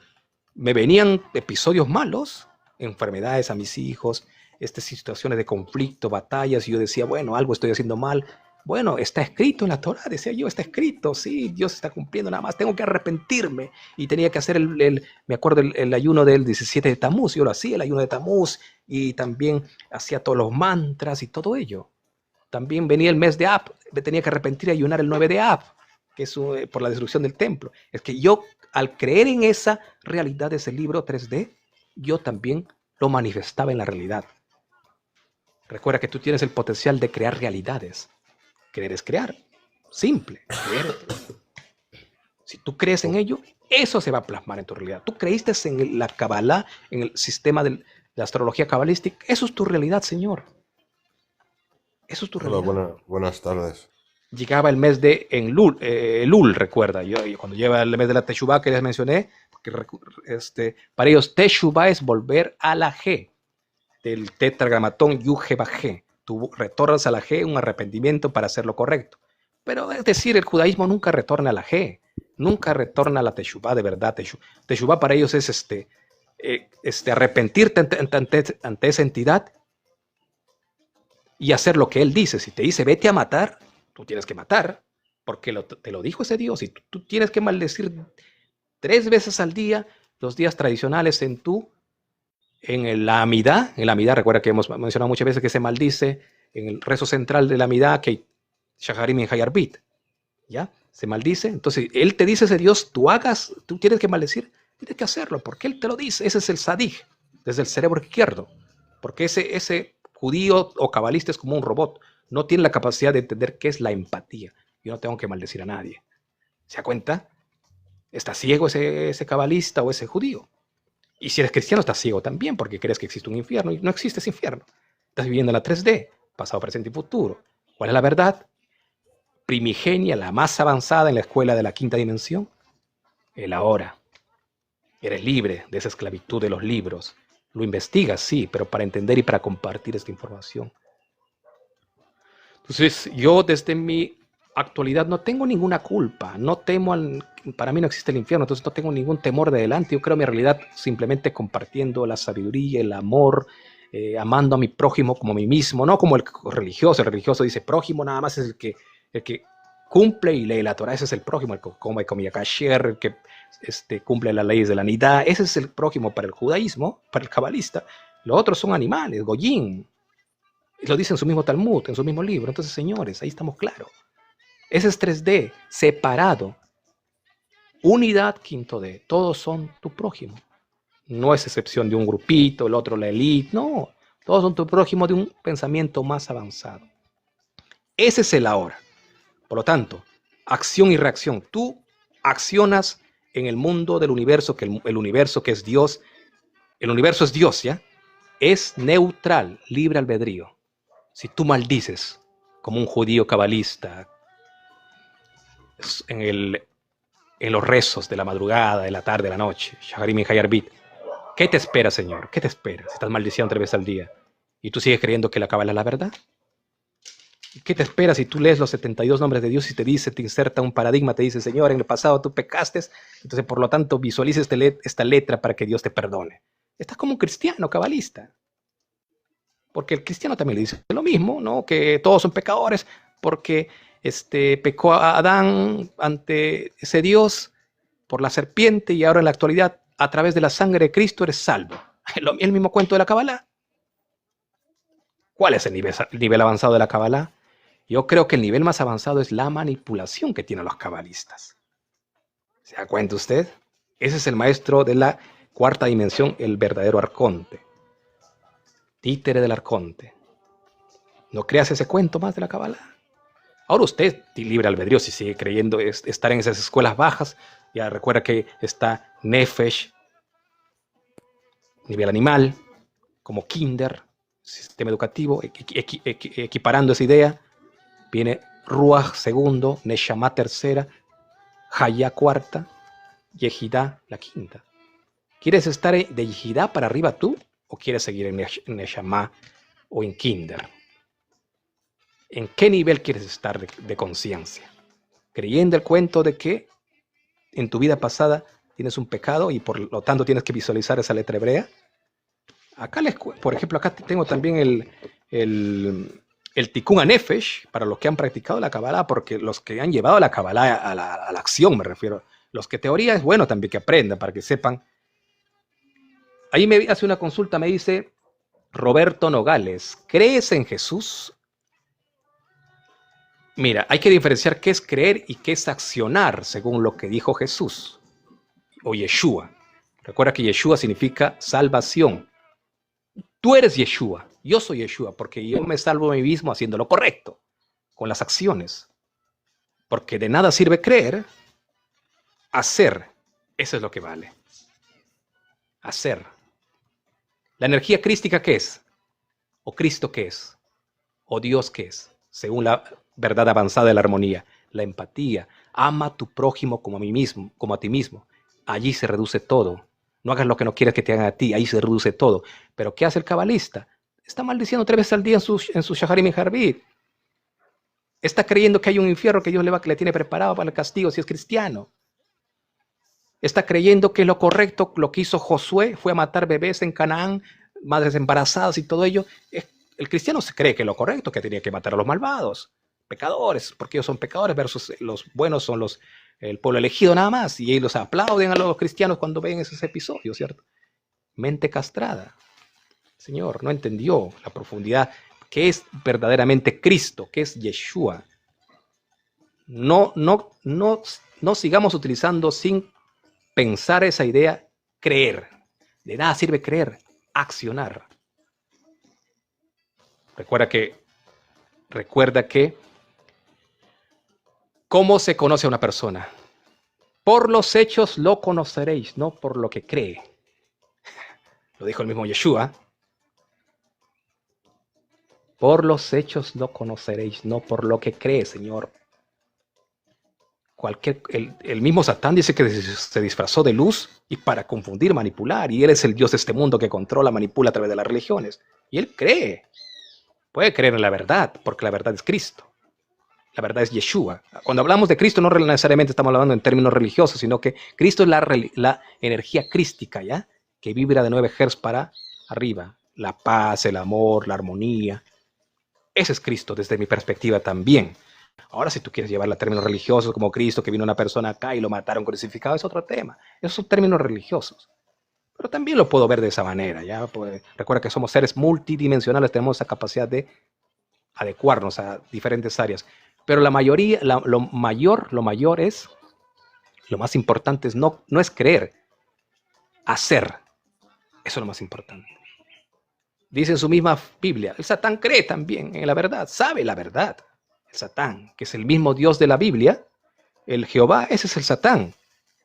me venían episodios malos, enfermedades a mis hijos, situaciones de conflicto, batallas, y yo decía, bueno, algo estoy haciendo mal. Bueno, está escrito en la Torá, decía yo, está escrito, sí, Dios está cumpliendo, nada más tengo que arrepentirme. Y tenía que hacer me acuerdo, el ayuno del 17 de Tamuz, yo lo hacía, el ayuno de Tamuz, y también hacía todos los mantras y todo ello. También venía el mes de Ab, me tenía que arrepentir y ayunar el 9 de Ab, que es por la destrucción del templo. Es que yo, al creer en esa realidad de ese libro 3D, yo también lo manifestaba en la realidad. Recuerda que tú tienes el potencial de crear realidades. Creer es crear. Simple. Creer. Si tú crees en ello, eso se va a plasmar en tu realidad. Tú creíste en la Kabbalah, en el sistema de la astrología cabalística. Eso es tu realidad, Señor. Eso es tu realidad. Hola, buenas tardes. Llegaba el mes de Elul, recuerda. Yo cuando llega el mes de la Teshuvah que les mencioné, porque para ellos Teshuvah es volver a la G, del tetragramatón Yud-He-Vah-He. Tú retornas a la G, un arrepentimiento para hacer lo correcto. Pero es decir, el judaísmo nunca retorna a la G, nunca retorna a la Teshuvah de verdad. Teshuvah para ellos es arrepentirte ante esa entidad y hacer lo que él dice. Si te dice vete a matar, tú tienes que matar, porque te lo dijo ese Dios. Y tú tienes que maldecir 3 veces al día, los días tradicionales en la Amidá. En la Amidá, recuerda que hemos mencionado muchas veces que se maldice en el rezo central de la Amidá, que hay Shaharim y Hayarbit, ¿ya? Se maldice. Entonces, él te dice ese Dios, tú tienes que maldecir, tienes que hacerlo, porque él te lo dice. Ese es el sadik, desde el cerebro izquierdo, porque ese judío o cabalista es como un robot, no tiene la capacidad de entender qué es la empatía. Yo no tengo que maldecir a nadie. ¿Se da cuenta? Está ciego ese cabalista o ese judío. Y si eres cristiano, estás ciego también, porque crees que existe un infierno, y no existe ese infierno. Estás viviendo en la 3D, pasado, presente y futuro. ¿Cuál es la verdad? Primigenia, la más avanzada en la escuela de la quinta dimensión. El ahora. Eres libre de esa esclavitud de los libros. Lo investigas, sí, pero para entender y para compartir esta información. Entonces, yo desde mi actualidad no tengo ninguna culpa, no temo para mí no existe el infierno, entonces no tengo ningún temor de delante. Yo creo mi realidad simplemente compartiendo la sabiduría, el amor, amando a mi prójimo como a mí mismo, no como el religioso. El religioso dice prójimo nada más es el que cumple y lee la Torah. Ese es el prójimo, el que come comida kasher, el que cumple las leyes de la nidá. Ese es el prójimo para el judaísmo, para el cabalista. Los otros son animales, goyim. Lo dice en su mismo Talmud, en su mismo libro. Entonces, señores, ahí estamos claros. Ese es 3D, separado. Unidad, quinto D. Todos son tu prójimo. No es excepción de un grupito, el otro la élite. No, todos son tu prójimo de un pensamiento más avanzado. Ese es el ahora. Por lo tanto, acción y reacción. Tú accionas en el mundo del universo, que el universo que es Dios. El universo es Dios, ¿ya? Es neutral, libre albedrío. Si tú maldices, como un judío cabalista, en los rezos de la madrugada, de la tarde, de la noche, Shaharim y Hayarbit, ¿qué te espera, Señor? ¿Qué te espera si estás maldiciendo 3 veces al día y tú sigues creyendo que la cábala es la verdad? ¿Qué te espera si tú lees los 72 nombres de Dios y te inserta un paradigma, te dice, Señor, en el pasado tú pecaste, entonces por lo tanto visualiza esta letra para que Dios te perdone? Estás como un cristiano cabalista. Porque el cristiano también le dice lo mismo, ¿no? Que todos son pecadores, porque pecó a Adán ante ese Dios por la serpiente y ahora en la actualidad, a través de la sangre de Cristo, eres salvo. El mismo cuento de la Kabbalah. ¿Cuál es el nivel avanzado de la Kabbalah? Yo creo que el nivel más avanzado es la manipulación que tienen los cabalistas. ¿Se da cuenta usted? Ese es el maestro de la 4ª dimensión, el verdadero arconte. Títere del arconte. No creas ese cuento más de la Kabbalah. Ahora usted, libre albedrío, si sigue creyendo estar en esas escuelas bajas, ya recuerda que está Nefesh, nivel animal, como Kinder, sistema educativo, equiparando esa idea. Viene Ruach segundo, Neshama tercera, Hayá cuarta, Yehidá la quinta. ¿Quieres estar de Yehidá para arriba tú? ¿O quieres seguir en Neshama o en Kinder? ¿En qué nivel quieres estar de conciencia? Creyendo el cuento de que en tu vida pasada tienes un pecado y por lo tanto tienes que visualizar esa letra hebrea. Acá por ejemplo, acá tengo también el Tikkun HaNefesh para los que han practicado la Kabbalah, porque los que han llevado la Kabbalah a la acción, me refiero. Los que teoría es bueno también que aprendan para que sepan. Ahí me hace una consulta, me dice Roberto Nogales, ¿crees en Jesús? Mira, hay que diferenciar qué es creer y qué es accionar, según lo que dijo Jesús o Yeshua. Recuerda que Yeshua significa salvación. Tú eres Yeshua, yo soy Yeshua, porque yo me salvo a mí mismo haciendo lo correcto, con las acciones. Porque de nada sirve creer, hacer, eso es lo que vale. Hacer. ¿La energía crística qué es? ¿O Cristo qué es? ¿O Dios qué es? Según la verdad avanzada de la armonía, la empatía. Ama a tu prójimo como a mí mismo, como a ti mismo. Allí se reduce todo. No hagas lo que no quieres que te hagan a ti, ahí se reduce todo. Pero ¿qué hace el cabalista? Está maldiciendo 3 veces al día en su Shaharim y Harbit. Está creyendo que hay un infierno que Dios le tiene preparado para el castigo si es cristiano. Está creyendo que lo correcto, lo que hizo Josué, fue a matar bebés en Canaán, madres embarazadas y todo ello. El cristiano se cree que lo correcto, que tenía que matar a los malvados, pecadores, porque ellos son pecadores versus los buenos son el pueblo elegido nada más. Y ellos aplauden a los cristianos cuando ven esos episodios, ¿cierto? Mente castrada. Señor, no entendió la profundidad que es verdaderamente Cristo, que es Yeshua. No sigamos utilizando sin pensar esa idea, creer. De nada sirve creer, accionar. Recuerda que ¿cómo se conoce a una persona? Por los hechos lo conoceréis, no por lo que cree. Lo dijo el mismo Yeshua. Por los hechos lo conoceréis, no por lo que cree, Señor. El mismo Satán dice que se disfrazó de luz y para confundir, manipular. Y él es el Dios de este mundo que controla, manipula a través de las religiones. Y él cree. Puede creer en la verdad, porque la verdad es Cristo. La verdad es Yeshua. Cuando hablamos de Cristo no necesariamente estamos hablando en términos religiosos, sino que Cristo es la energía crística, ¿ya? Que vibra de 9 Hz para arriba. La paz, el amor, la armonía. Ese es Cristo desde mi perspectiva también. Ahora, si tú quieres llevarla a términos religiosos, como Cristo, que vino una persona acá y lo mataron crucificado, es otro tema. Esos son términos religiosos. Pero también lo puedo ver de esa manera, ¿ya? Pues, recuerda que somos seres multidimensionales, tenemos esa capacidad de adecuarnos a diferentes áreas. Pero la mayoría, lo mayor es, lo más importante es no es creer, hacer. Eso es lo más importante. Dice en su misma Biblia, el Satán cree también en la verdad, sabe la verdad. El Satán, que es el mismo Dios de la Biblia, el Jehová, ese es el Satán.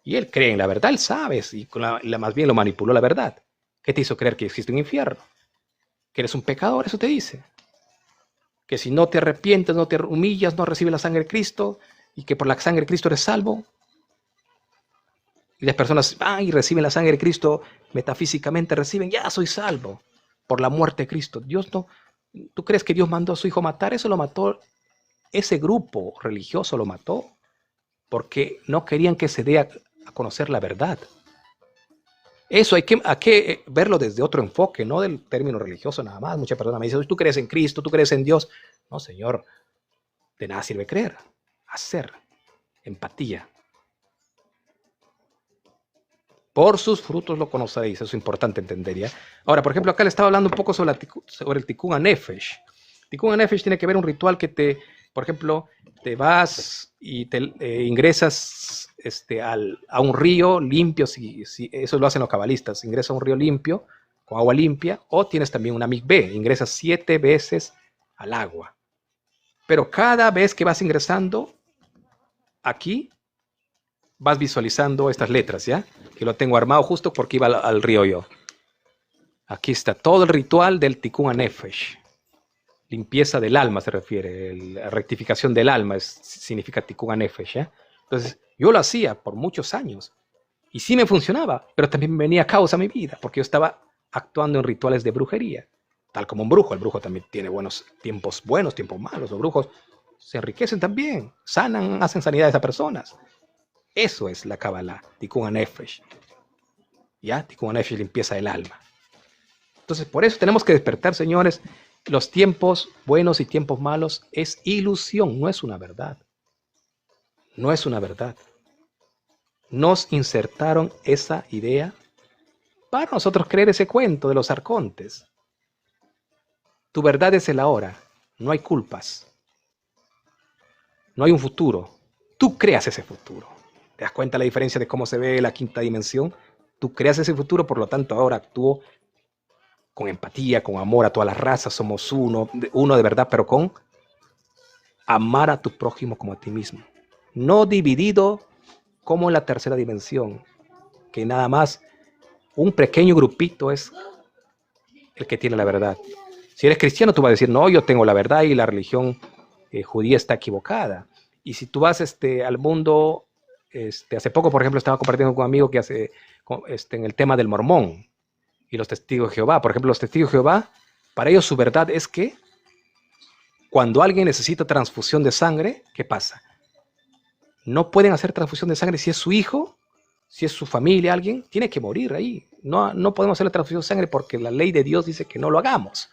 Y él cree en la verdad, él sabe, y más bien lo manipuló la verdad. ¿Qué te hizo creer que existe un infierno? Que eres un pecador, eso te dice. Que si no te arrepientes, no te humillas, no recibes la sangre de Cristo, y que por la sangre de Cristo eres salvo. Y las personas van y reciben la sangre de Cristo, metafísicamente reciben, ya soy salvo, por la muerte de Cristo. Dios no, ¿tú crees que Dios mandó a su hijo matar? Eso lo mató, ese grupo religioso lo mató, porque no querían que se dé a conocer la verdad. Eso hay que verlo desde otro enfoque, no del término religioso nada más. Muchas personas me dicen, tú crees en Cristo, tú crees en Dios. No, Señor, de nada sirve creer, hacer, empatía. Por sus frutos lo conoceréis, eso es importante entender, ¿ya? Ahora, por ejemplo, acá le estaba hablando un poco sobre el Tikkun HaNefesh. Tikkun HaNefesh tiene que ver un ritual que por ejemplo, te vas y te ingresas a un río limpio, si eso lo hacen los cabalistas, ingresas a un río limpio, con agua limpia, o tienes también una mikveh, ingresas 7 veces al agua. Pero cada vez que vas ingresando, aquí vas visualizando estas letras, ¿ya? Que lo tengo armado justo porque iba al río yo. Aquí está todo el ritual del Tikkun HaNefesh. Limpieza del alma se refiere, la rectificación del alma significa Tikkun HaNefesh, ¿ya? Entonces, yo lo hacía por muchos años y sí me funcionaba, pero también venía a causa mi vida, porque yo estaba actuando en rituales de brujería, tal como un brujo. El brujo también tiene tiempos buenos, tiempos malos. Los brujos se enriquecen también, sanan, hacen sanidades a personas. Eso es la Kabbalah, Tikkun HaNefesh. ¿Ya? Tikkun HaNefesh, limpieza del alma. Entonces, por eso tenemos que despertar, señores. Los tiempos buenos y tiempos malos es ilusión, no es una verdad. No es una verdad. Nos insertaron esa idea para nosotros creer ese cuento de los arcontes. Tu verdad es el ahora, no hay culpas. No hay un futuro. Tú creas ese futuro. ¿Te das cuenta la diferencia de cómo se ve la quinta dimensión? Tú creas ese futuro, por lo tanto ahora actúo con empatía, con amor a todas las razas. Somos uno de verdad, pero con amar a tu prójimo como a ti mismo. No dividido como en la tercera dimensión, que nada más un pequeño grupito es el que tiene la verdad. Si eres cristiano, tú vas a decir, no, yo tengo la verdad y la religión judía está equivocada. Y si tú vas al mundo, hace poco, por ejemplo, estaba compartiendo con un amigo que hace en el tema del mormón y los testigos de Jehová. Por ejemplo, los testigos de Jehová, para ellos su verdad es que cuando alguien necesita transfusión de sangre, ¿qué pasa? No pueden hacer transfusión de sangre si es su hijo, si es su familia, alguien, tiene que morir ahí. No podemos hacer la transfusión de sangre porque la ley de Dios dice que no lo hagamos,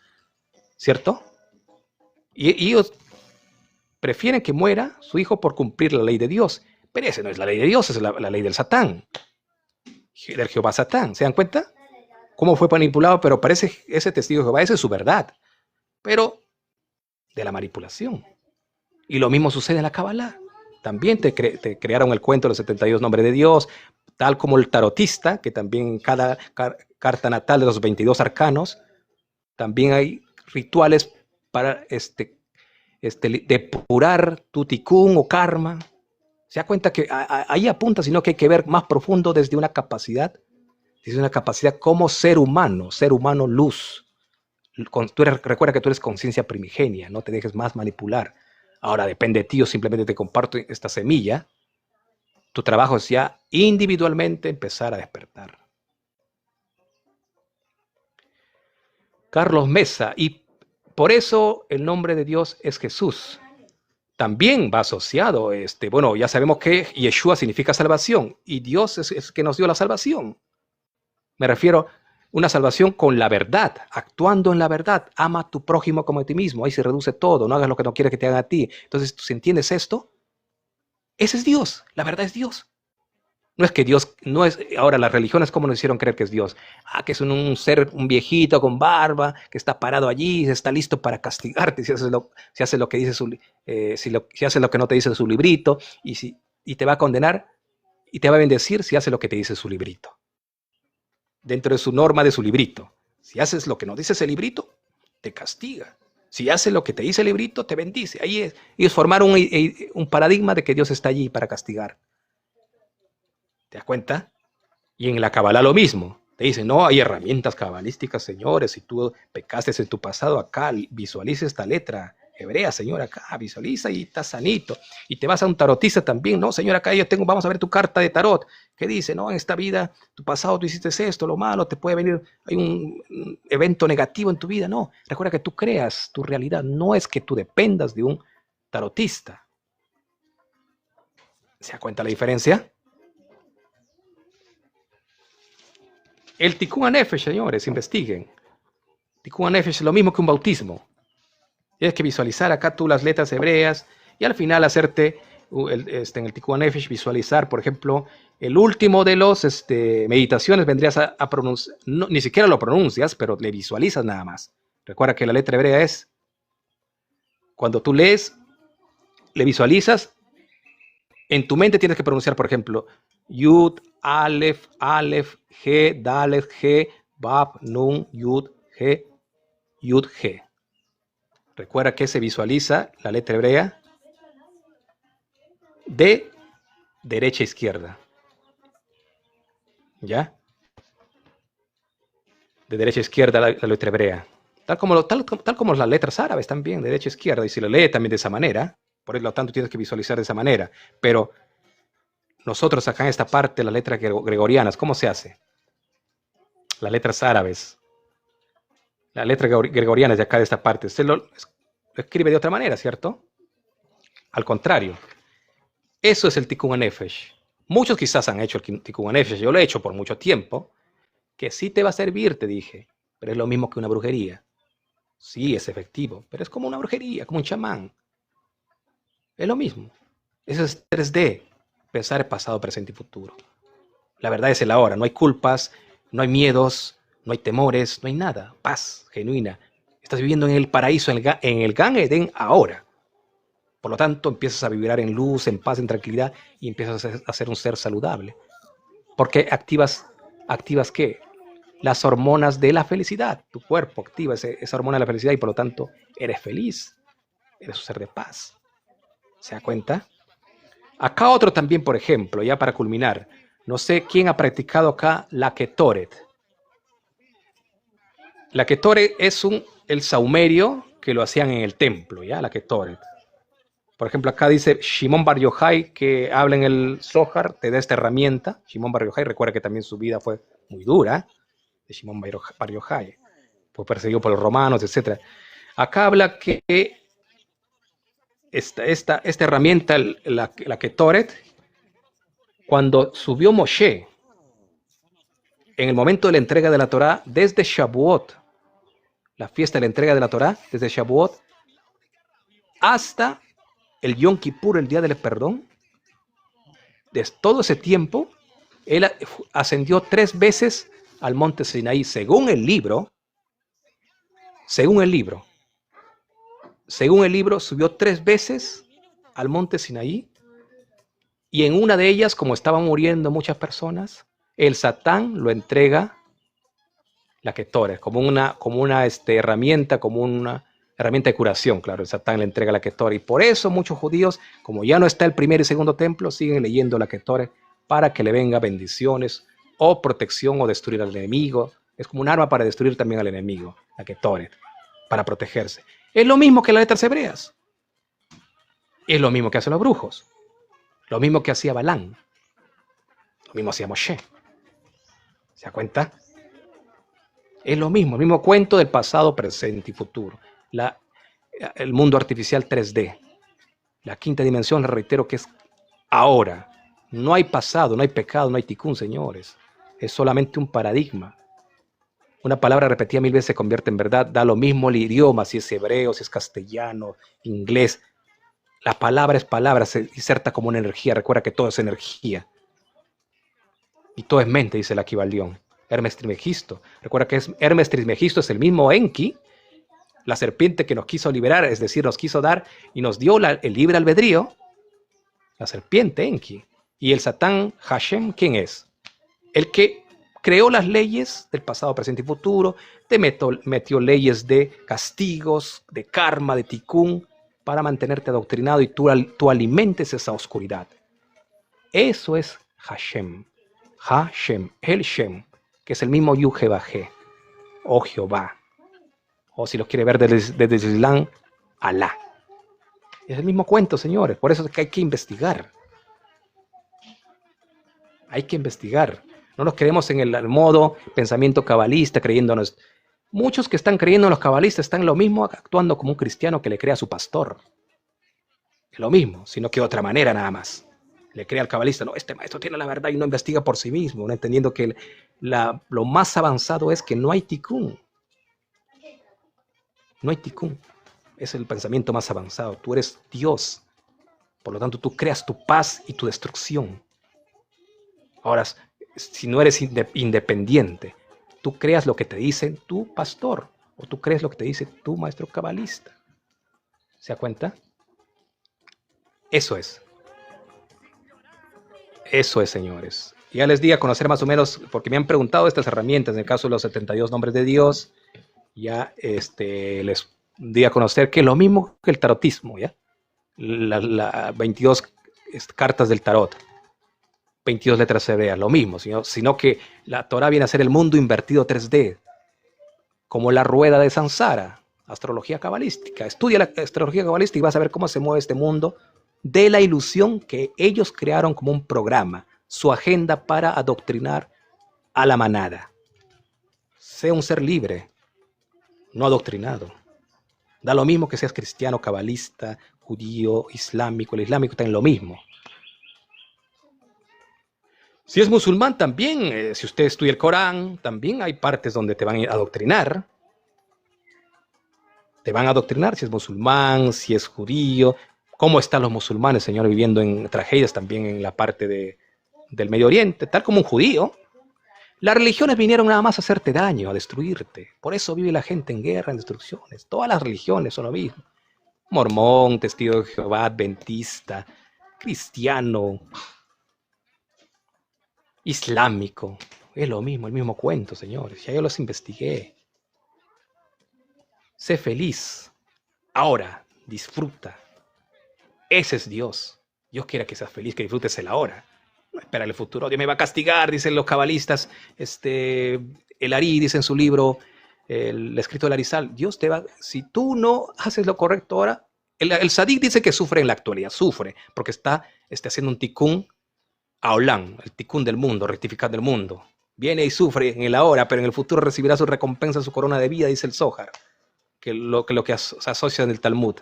¿cierto? Y ellos prefieren que muera su hijo por cumplir la ley de Dios. Pero esa no es la ley de Dios, es la ley del Satán, del Jehová Satán. ¿Se dan cuenta? Cómo fue manipulado, pero parece ese testigo de Jehová, esa es su verdad, pero de la manipulación. Y lo mismo sucede en la Kabbalah. También te crearon el cuento de los 72 nombres de Dios, tal como el tarotista, que también en cada carta natal de los 22 arcanos, también hay rituales para depurar tu tikkun o karma. Se da cuenta que ahí apunta, sino que hay que ver más profundo desde una capacidad como ser humano luz. Recuerda que tú eres conciencia primigenia, no te dejes más manipular. Ahora depende de ti, yo simplemente te comparto esta semilla. Tu trabajo es ya individualmente empezar a despertar. Carlos Mesa, y por eso el nombre de Dios es Jesús, también va asociado, bueno, ya sabemos que Yeshua significa salvación y Dios es el que nos dio la salvación. Me refiero a una salvación con la verdad, actuando en la verdad. Ama a tu prójimo como a ti mismo. Ahí se reduce todo. No hagas lo que no quieres que te hagan a ti. Entonces, si entiendes esto, ese es Dios. La verdad es Dios. No es que Dios, no es, ahora las religiones cómo nos hicieron creer que es Dios. Que es un ser, un viejito con barba, que está parado allí, está listo para castigarte si haces lo que dice si haces lo que no te dice su librito, y te va a condenar y te va a bendecir si haces lo que te dice su librito. Dentro de su norma de su librito. Si haces lo que no dice ese librito, te castiga. Si haces lo que te dice el librito, te bendice. Ahí ellos formaron un paradigma de que Dios está allí para castigar. ¿Te das cuenta? Y en la Kabbalah lo mismo. Te dicen, no, hay herramientas cabalísticas, señores. Si tú pecaste en tu pasado, acá visualiza esta letra hebrea, señor, acá visualiza y estás sanito. Y te vas a un tarotista también, no, señor, acá vamos a ver tu carta de tarot. ¿Qué dice? No, en esta vida, tu pasado tú hiciste esto, lo malo, te puede venir, hay un evento negativo en tu vida. No, recuerda que tú creas tu realidad. No es que tú dependas de un tarotista. ¿Se da cuenta la diferencia? El Tikkun HaNefesh, señores, investiguen. Tikkun HaNefesh es lo mismo que un bautismo. Tienes que visualizar acá tú las letras hebreas y al final hacerte en el Tikkun HaNefesh visualizar, por ejemplo, el último de los meditaciones vendrías a pronunciar, no, ni siquiera lo pronuncias, pero le visualizas nada más. Recuerda que la letra hebrea es, cuando tú lees, le visualizas, en tu mente tienes que pronunciar, por ejemplo, Yud, Aleph, Aleph, G, Dalet, G, Bab, Nun, Yud, G, Yud, G. Recuerda que se visualiza la letra hebrea de derecha a izquierda. ¿Ya? De derecha a izquierda la letra hebrea. Tal como las letras árabes también, de derecha a izquierda. Y si lo lee también de esa manera, por lo tanto tienes que visualizar de esa manera. Pero nosotros acá en esta parte, las letras gregorianas, ¿cómo se hace? Las letras árabes. Las letras gregorianas de acá de esta parte. Usted lo escribe de otra manera, ¿cierto? Al contrario. Eso es el Tikkun HaNefesh. Muchos quizás han hecho el Tikkun HaNefesh. Yo lo he hecho por mucho tiempo. Que sí te va a servir, te dije. Pero es lo mismo que una brujería. Sí, es efectivo. Pero es como una brujería, como un chamán. Es lo mismo. Eso es 3D. Pensar el pasado, presente y futuro. La verdad es el ahora. No hay culpas, no hay miedos, no hay temores, no hay nada. Paz genuina. Estás viviendo en el paraíso, en el Gan Eden ahora. Por lo tanto, empiezas a vibrar en luz, en paz, en tranquilidad y empiezas a ser un ser saludable. Porque activas ¿qué? Las hormonas de la felicidad. Tu cuerpo activa esa hormona de la felicidad y por lo tanto eres feliz. Eres un ser de paz. ¿Se da cuenta? Acá otro también, por ejemplo, ya para culminar. No sé quién ha practicado acá la Ketoret. La Ketoret es el saumerio que lo hacían en el templo, ¿ya? La Ketoret. Por ejemplo, acá dice Shimon Bar Yochai, que habla en el Zohar, te da esta herramienta. Shimon Bar Yochai, recuerda que también su vida fue muy dura, de Shimon Bar Yochai. Fue perseguido por los romanos, etc. Acá habla que esta herramienta, la Ketoret, cuando subió Moshe, en el momento de la entrega de la Torá, desde Shavuot, la fiesta de la entrega de la Torá, desde Shavuot, hasta el Yom Kippur, el día del perdón, desde todo ese tiempo, él ascendió 3 veces al monte Sinaí, según el libro, subió 3 veces al monte Sinaí, y en una de ellas, como estaban muriendo muchas personas, el Satán lo entrega la Ketoret, como una herramienta, como una herramienta de curación, claro, el Satán le entrega la Ketoret. Y por eso muchos judíos, como ya no está el primer y segundo templo, siguen leyendo la Ketoret para que le venga bendiciones o protección o destruir al enemigo. Es como un arma para destruir también al enemigo, la Ketoret, para protegerse. Es lo mismo que las letras hebreas. Es lo mismo que hacen los brujos. Lo mismo que hacía Balán. Lo mismo hacía Moshe. ¿Se da cuenta? Es lo mismo, el mismo cuento del pasado, presente y futuro. El mundo artificial 3D. La quinta dimensión, reitero, que es ahora. No hay pasado, no hay pecado, no hay tikkun, señores. Es solamente un paradigma. Una palabra repetida 1000 veces se convierte en verdad. Da lo mismo el idioma, si es hebreo, si es castellano, inglés. La palabra es palabra, se inserta como una energía. Recuerda que todo es energía. Y todo es mente, dice el Kybalión. Hermes Trismegisto. Recuerda que Hermes Trismegisto es el mismo Enki, la serpiente que nos quiso liberar, es decir, nos quiso dar y nos dio el libre albedrío. La serpiente Enki. Y el Satán Hashem, ¿quién es? El que creó las leyes del pasado, presente y futuro, te metió leyes de castigos, de karma, de tikkun, para mantenerte adoctrinado y tú alimentes esa oscuridad. Eso es Hashem. Hashem, el Shem, que es el mismo Yuhebajé, o Jehová. O si lo quiere ver desde el Islam, Alá. Es el mismo cuento, señores. Por eso es que hay que investigar. Hay que investigar. No nos creemos en el modo pensamiento cabalista, creyéndonos. Muchos que están creyendo en los cabalistas están lo mismo actuando como un cristiano que le cree a su pastor. Es lo mismo, sino que de otra manera nada más. Le cree al cabalista, no, este maestro tiene la verdad y no investiga por sí mismo, no entendiendo que lo más avanzado es que no hay tikkun. No hay tikkun. Es el pensamiento más avanzado. Tú eres Dios. Por lo tanto, tú creas tu paz y tu destrucción. Ahora, si no eres independiente, tú creas lo que te dice tu pastor o tú crees lo que te dice tu maestro cabalista. ¿Se da cuenta? Eso es. Eso es, señores. Ya les di a conocer más o menos, porque me han preguntado estas herramientas, en el caso de los 72 nombres de Dios, ya les di a conocer que es lo mismo que el tarotismo, ¿ya? Las 22 cartas del tarot. 22 letras hebreas, lo mismo, sino que la Torah viene a ser el mundo invertido 3D, como la rueda de Sansara, astrología cabalística. Estudia la astrología cabalística y vas a ver cómo se mueve este mundo de la ilusión que ellos crearon como un programa, su agenda para adoctrinar a la manada. Sea un ser libre, no adoctrinado. Da lo mismo que seas cristiano, cabalista, judío, islámico. El islámico está en lo mismo. Si es musulmán también, si usted estudia el Corán, también hay partes donde te van a adoctrinar. Te van a adoctrinar si es musulmán, si es judío. ¿Cómo están los musulmanes, señor, viviendo en tragedias también en la parte del Medio Oriente? Tal como un judío. Las religiones vinieron nada más a hacerte daño, a destruirte. Por eso vive la gente en guerra, en destrucciones. Todas las religiones son lo mismo. Mormón, testigo de Jehová, adventista, cristiano, islámico. Es lo mismo, el mismo cuento, señores. Ya yo los investigué. Sé feliz. Ahora, disfruta. Ese es Dios. Dios quiere que seas feliz, que disfrutes el ahora. No espera el futuro. Dios me va a castigar, dicen los cabalistas. El Ari dice en su libro, el escrito del Arizal, Dios te va... Si tú no haces lo correcto ahora, el Sadik dice que sufre en la actualidad. Sufre porque está haciendo un tikkun Aolam, el tikkun del mundo, rectificando el mundo. Viene y sufre en el ahora, pero en el futuro recibirá su recompensa, su corona de vida, dice el Zohar, que lo que se asocia en el Talmud.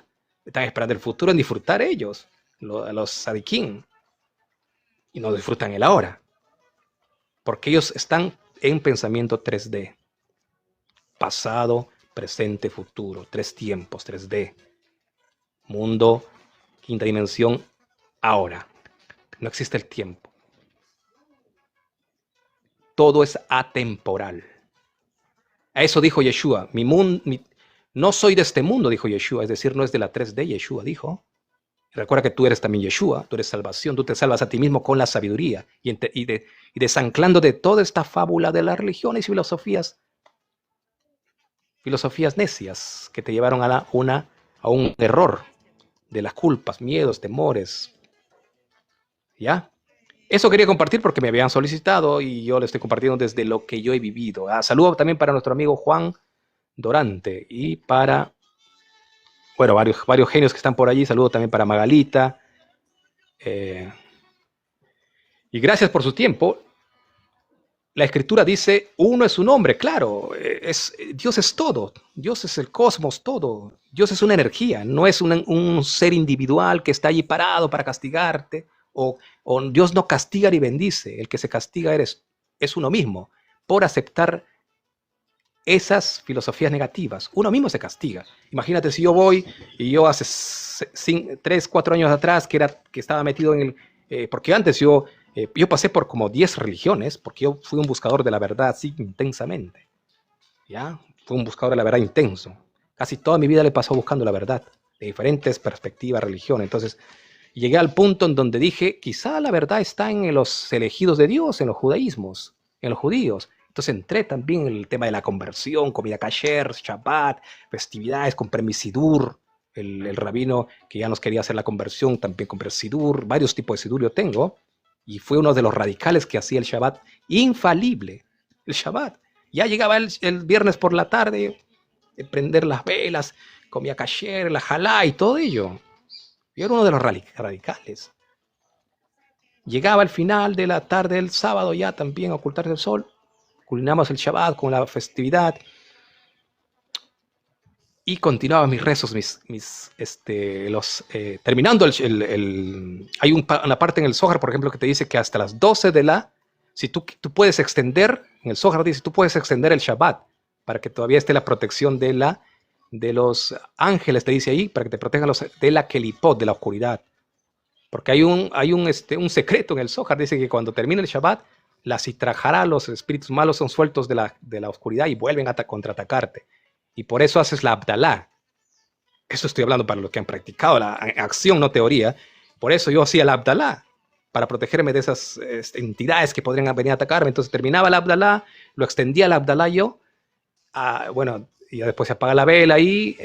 Están esperando el futuro en disfrutar ellos, los sadikim, y no disfrutan el ahora, porque ellos están en pensamiento 3D, pasado, presente, futuro, 3 tiempos, 3D, mundo, quinta dimensión, ahora. No existe el tiempo. Todo es atemporal. A eso dijo Yeshua. No soy de este mundo, dijo Yeshua. Es decir, no es de la 3D, Yeshua dijo. Recuerda que tú eres también Yeshua. Tú eres salvación. Tú te salvas a ti mismo con la sabiduría. Y desanclando de toda esta fábula de las religiones y filosofías necias que te llevaron a un error de las culpas, miedos, temores. ¿Ya? Eso quería compartir porque me habían solicitado y yo le estoy compartiendo desde lo que yo he vivido. Saludo también para nuestro amigo Juan Dorante y para, bueno, varios genios que están por allí. Saludo también para Magalita. Y gracias por su tiempo. La escritura dice, uno es un hombre, claro, Dios es todo, Dios es el cosmos todo, Dios es una energía, no es un ser individual que está allí parado para castigarte, o Dios no castiga ni bendice, el que se castiga es uno mismo, por aceptar esas filosofías negativas, uno mismo se castiga. Imagínate si yo voy y yo hace 3, 4 años atrás que estaba metido en porque antes yo pasé por como 10 religiones, porque yo fui un buscador de la verdad así intensamente, ¿ya? Fui un buscador de la verdad intenso. Casi toda mi vida le pasó buscando la verdad, de diferentes perspectivas, religiones. Entonces, llegué al punto en donde dije, quizá la verdad está en los elegidos de Dios, en los judaísmos, en los judíos. Entonces entré también en el tema de la conversión, comida kasher, Shabbat, festividades, compré mi sidur, el rabino que ya nos quería hacer la conversión, también compré sidur, varios tipos de sidur yo tengo, y fue uno de los radicales que hacía el Shabbat infalible, el Shabbat. Ya llegaba el viernes por la tarde, prender las velas, comía kasher, la jalá y todo ello. Yo era uno de los radicales. Llegaba al final de la tarde del sábado ya también a ocultarse el sol, culminamos el Shabbat con la festividad y continuaba mis rezos, terminando hay una parte en el Zohar, por ejemplo, que te dice que hasta las 12 si tú puedes extender, en el Zohar dice, tú puedes extender el Shabbat para que todavía esté la protección de los ángeles, te dice ahí, para que te protejan de la kelipot, de la oscuridad. Porque hay un secreto en el Zohar, dice que cuando termina el Shabbat, la citrajara, los espíritus malos son sueltos de la oscuridad y vuelven a contraatacarte. Y por eso haces la Abdalá. Eso estoy hablando para los que han practicado la acción, no teoría. Por eso yo hacía la Abdalá, para protegerme de esas entidades que podrían venir a atacarme. Entonces terminaba la Abdalá, lo extendía la Abdalá yo. Bueno, y después se apaga la vela y,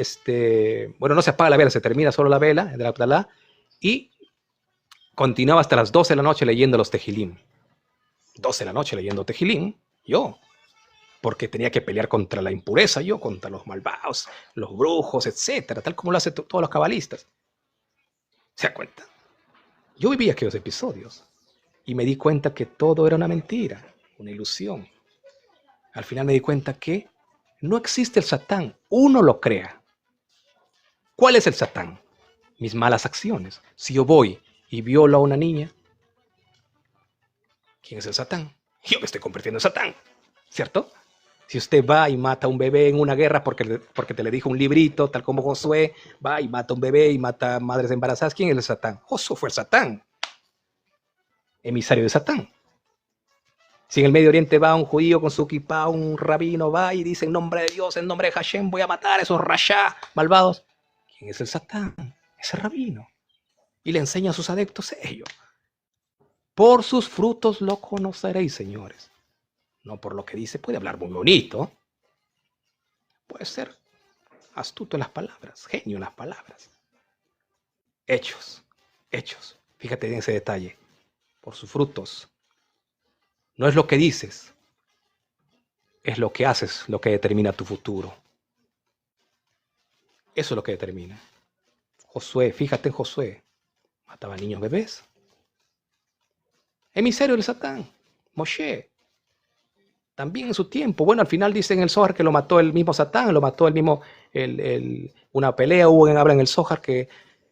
bueno, no se apaga la vela, se termina solo la vela de la Abdalá. Y continuaba hasta las 12 de la noche leyendo los Tejilim. 12 de la noche leyendo Tejilim, yo. Porque tenía que pelear contra la impureza yo, contra los malvados, los brujos, etcétera, tal como lo hacen todos los cabalistas. ¿Se da cuenta? Yo viví aquellos episodios y me di cuenta que todo era una mentira, una ilusión. Al final me di cuenta que no existe el Satán, uno lo crea. ¿Cuál es el Satán? Mis malas acciones. Si yo voy y violo a una niña, ¿quién es el Satán? Yo me estoy convirtiendo en Satán, ¿cierto? Si usted va y mata a un bebé en una guerra porque te le dijo un librito, tal como Josué, va y mata a un bebé y mata a madres embarazadas, ¿quién es el Satán? Josué fue el Satán, emisario de Satán. Si en el Medio Oriente va un judío con su kipá, un rabino va y dice en nombre de Dios, en nombre de Hashem, voy a matar a esos rashá malvados, ¿quién es el Satán? Ese rabino. Y le enseña a sus adeptos ello. Por sus frutos lo conoceréis, señores. No por lo que dice, puede hablar muy bonito. Puede ser astuto en las palabras, genio en las palabras. Hechos, hechos. Fíjate en ese detalle. Por sus frutos. No es lo que dices, es lo que haces lo que determina tu futuro. Eso es lo que determina. Josué, fíjate en Josué. Mataba niños bebés. Emisario del Satán. Moshe. También en su tiempo. Bueno, al final dice en el Zohar que lo mató el mismo Satán, lo mató el mismo, una pelea hubo habla en el Zohar que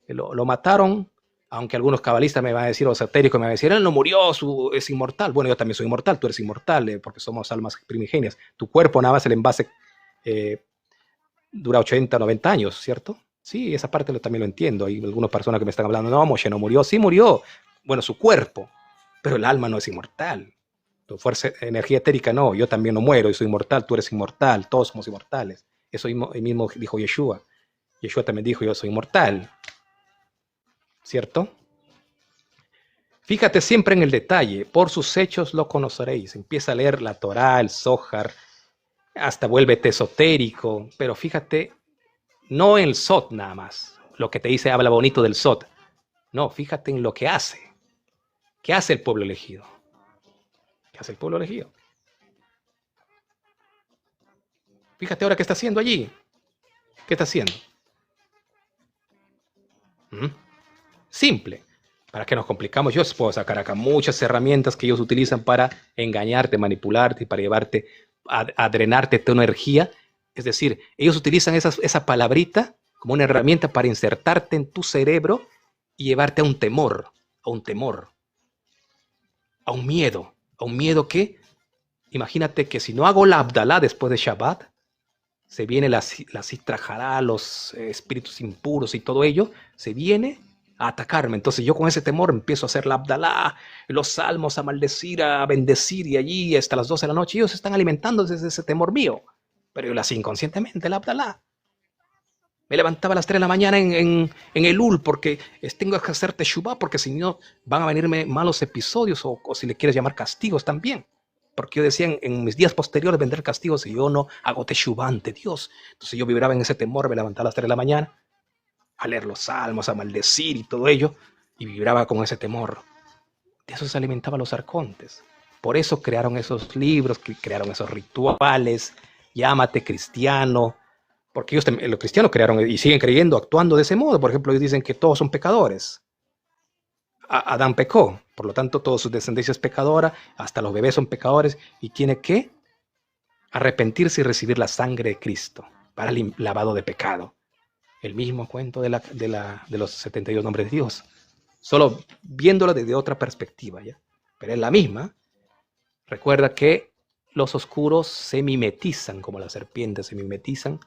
lo mataron, aunque algunos cabalistas me van a decir, o esotéricos me van a decir, él no murió, es inmortal. Bueno, yo también soy inmortal, tú eres inmortal, porque somos almas primigenias. Tu cuerpo nada más el envase dura 80, 90 años, ¿cierto? Sí, esa parte también lo entiendo. Hay algunas personas que me están hablando, no, Moshe no murió, sí murió. Bueno, su cuerpo, pero el alma no es inmortal. Tu fuerza, energía etérica no, yo también no muero, yo soy inmortal, tú eres inmortal, todos somos inmortales. Eso mismo dijo Yeshua. Yeshua también dijo, yo soy inmortal. ¿Cierto? Fíjate siempre en el detalle, por sus hechos lo conoceréis. Empieza a leer la Torá, el Zohar, hasta vuélvete esotérico, pero fíjate, no en el Sot nada más, lo que te dice, habla bonito del Sot. No, fíjate en lo que hace. ¿Qué hace el pueblo elegido? ¿Qué hace el pueblo elegido? Fíjate ahora qué está haciendo allí. ¿Qué está haciendo? Simple. ¿Para qué nos complicamos? Yo os puedo sacar acá muchas herramientas que ellos utilizan para engañarte, manipularte y para llevarte a drenarte tu energía. Es decir, ellos utilizan esa palabrita como una herramienta para insertarte en tu cerebro y llevarte a un temor, a un temor, a un miedo que, imagínate que si no hago la Abdalá después de Shabbat, se viene la Sitra Hará, los espíritus impuros y todo ello, se viene a atacarme. Entonces yo con ese temor empiezo a hacer la Abdalá, los salmos, a maldecir, a bendecir, y allí hasta las 12 de la noche ellos están alimentando desde ese temor mío. Pero yo lo hacía inconscientemente, la Abdalá. Me levantaba a las 3 de la mañana en Elul porque tengo que hacer Teshuvah, porque si no van a venirme malos episodios o si le quieres llamar castigos también. Porque yo decía en mis días posteriores vendrán castigos si yo no hago Teshuvah ante Dios. Entonces yo vibraba en ese temor, me levantaba a las 3 de la mañana a leer los salmos, a maldecir y todo ello, y vibraba con ese temor. De eso se alimentaban los arcontes. Por eso crearon esos libros, crearon esos rituales, llámate cristiano, porque ellos, los cristianos crearon y siguen creyendo, actuando de ese modo. Por ejemplo, ellos dicen que todos son pecadores. Adán pecó, por lo tanto, toda su descendencia es pecadora, hasta los bebés son pecadores, y tiene que arrepentirse y recibir la sangre de Cristo para el lavado de pecado. El mismo cuento de los 72 nombres de Dios, solo viéndolo desde otra perspectiva, ¿ya? Pero es la misma. Recuerda que los oscuros se mimetizan, como las serpientes se mimetizan,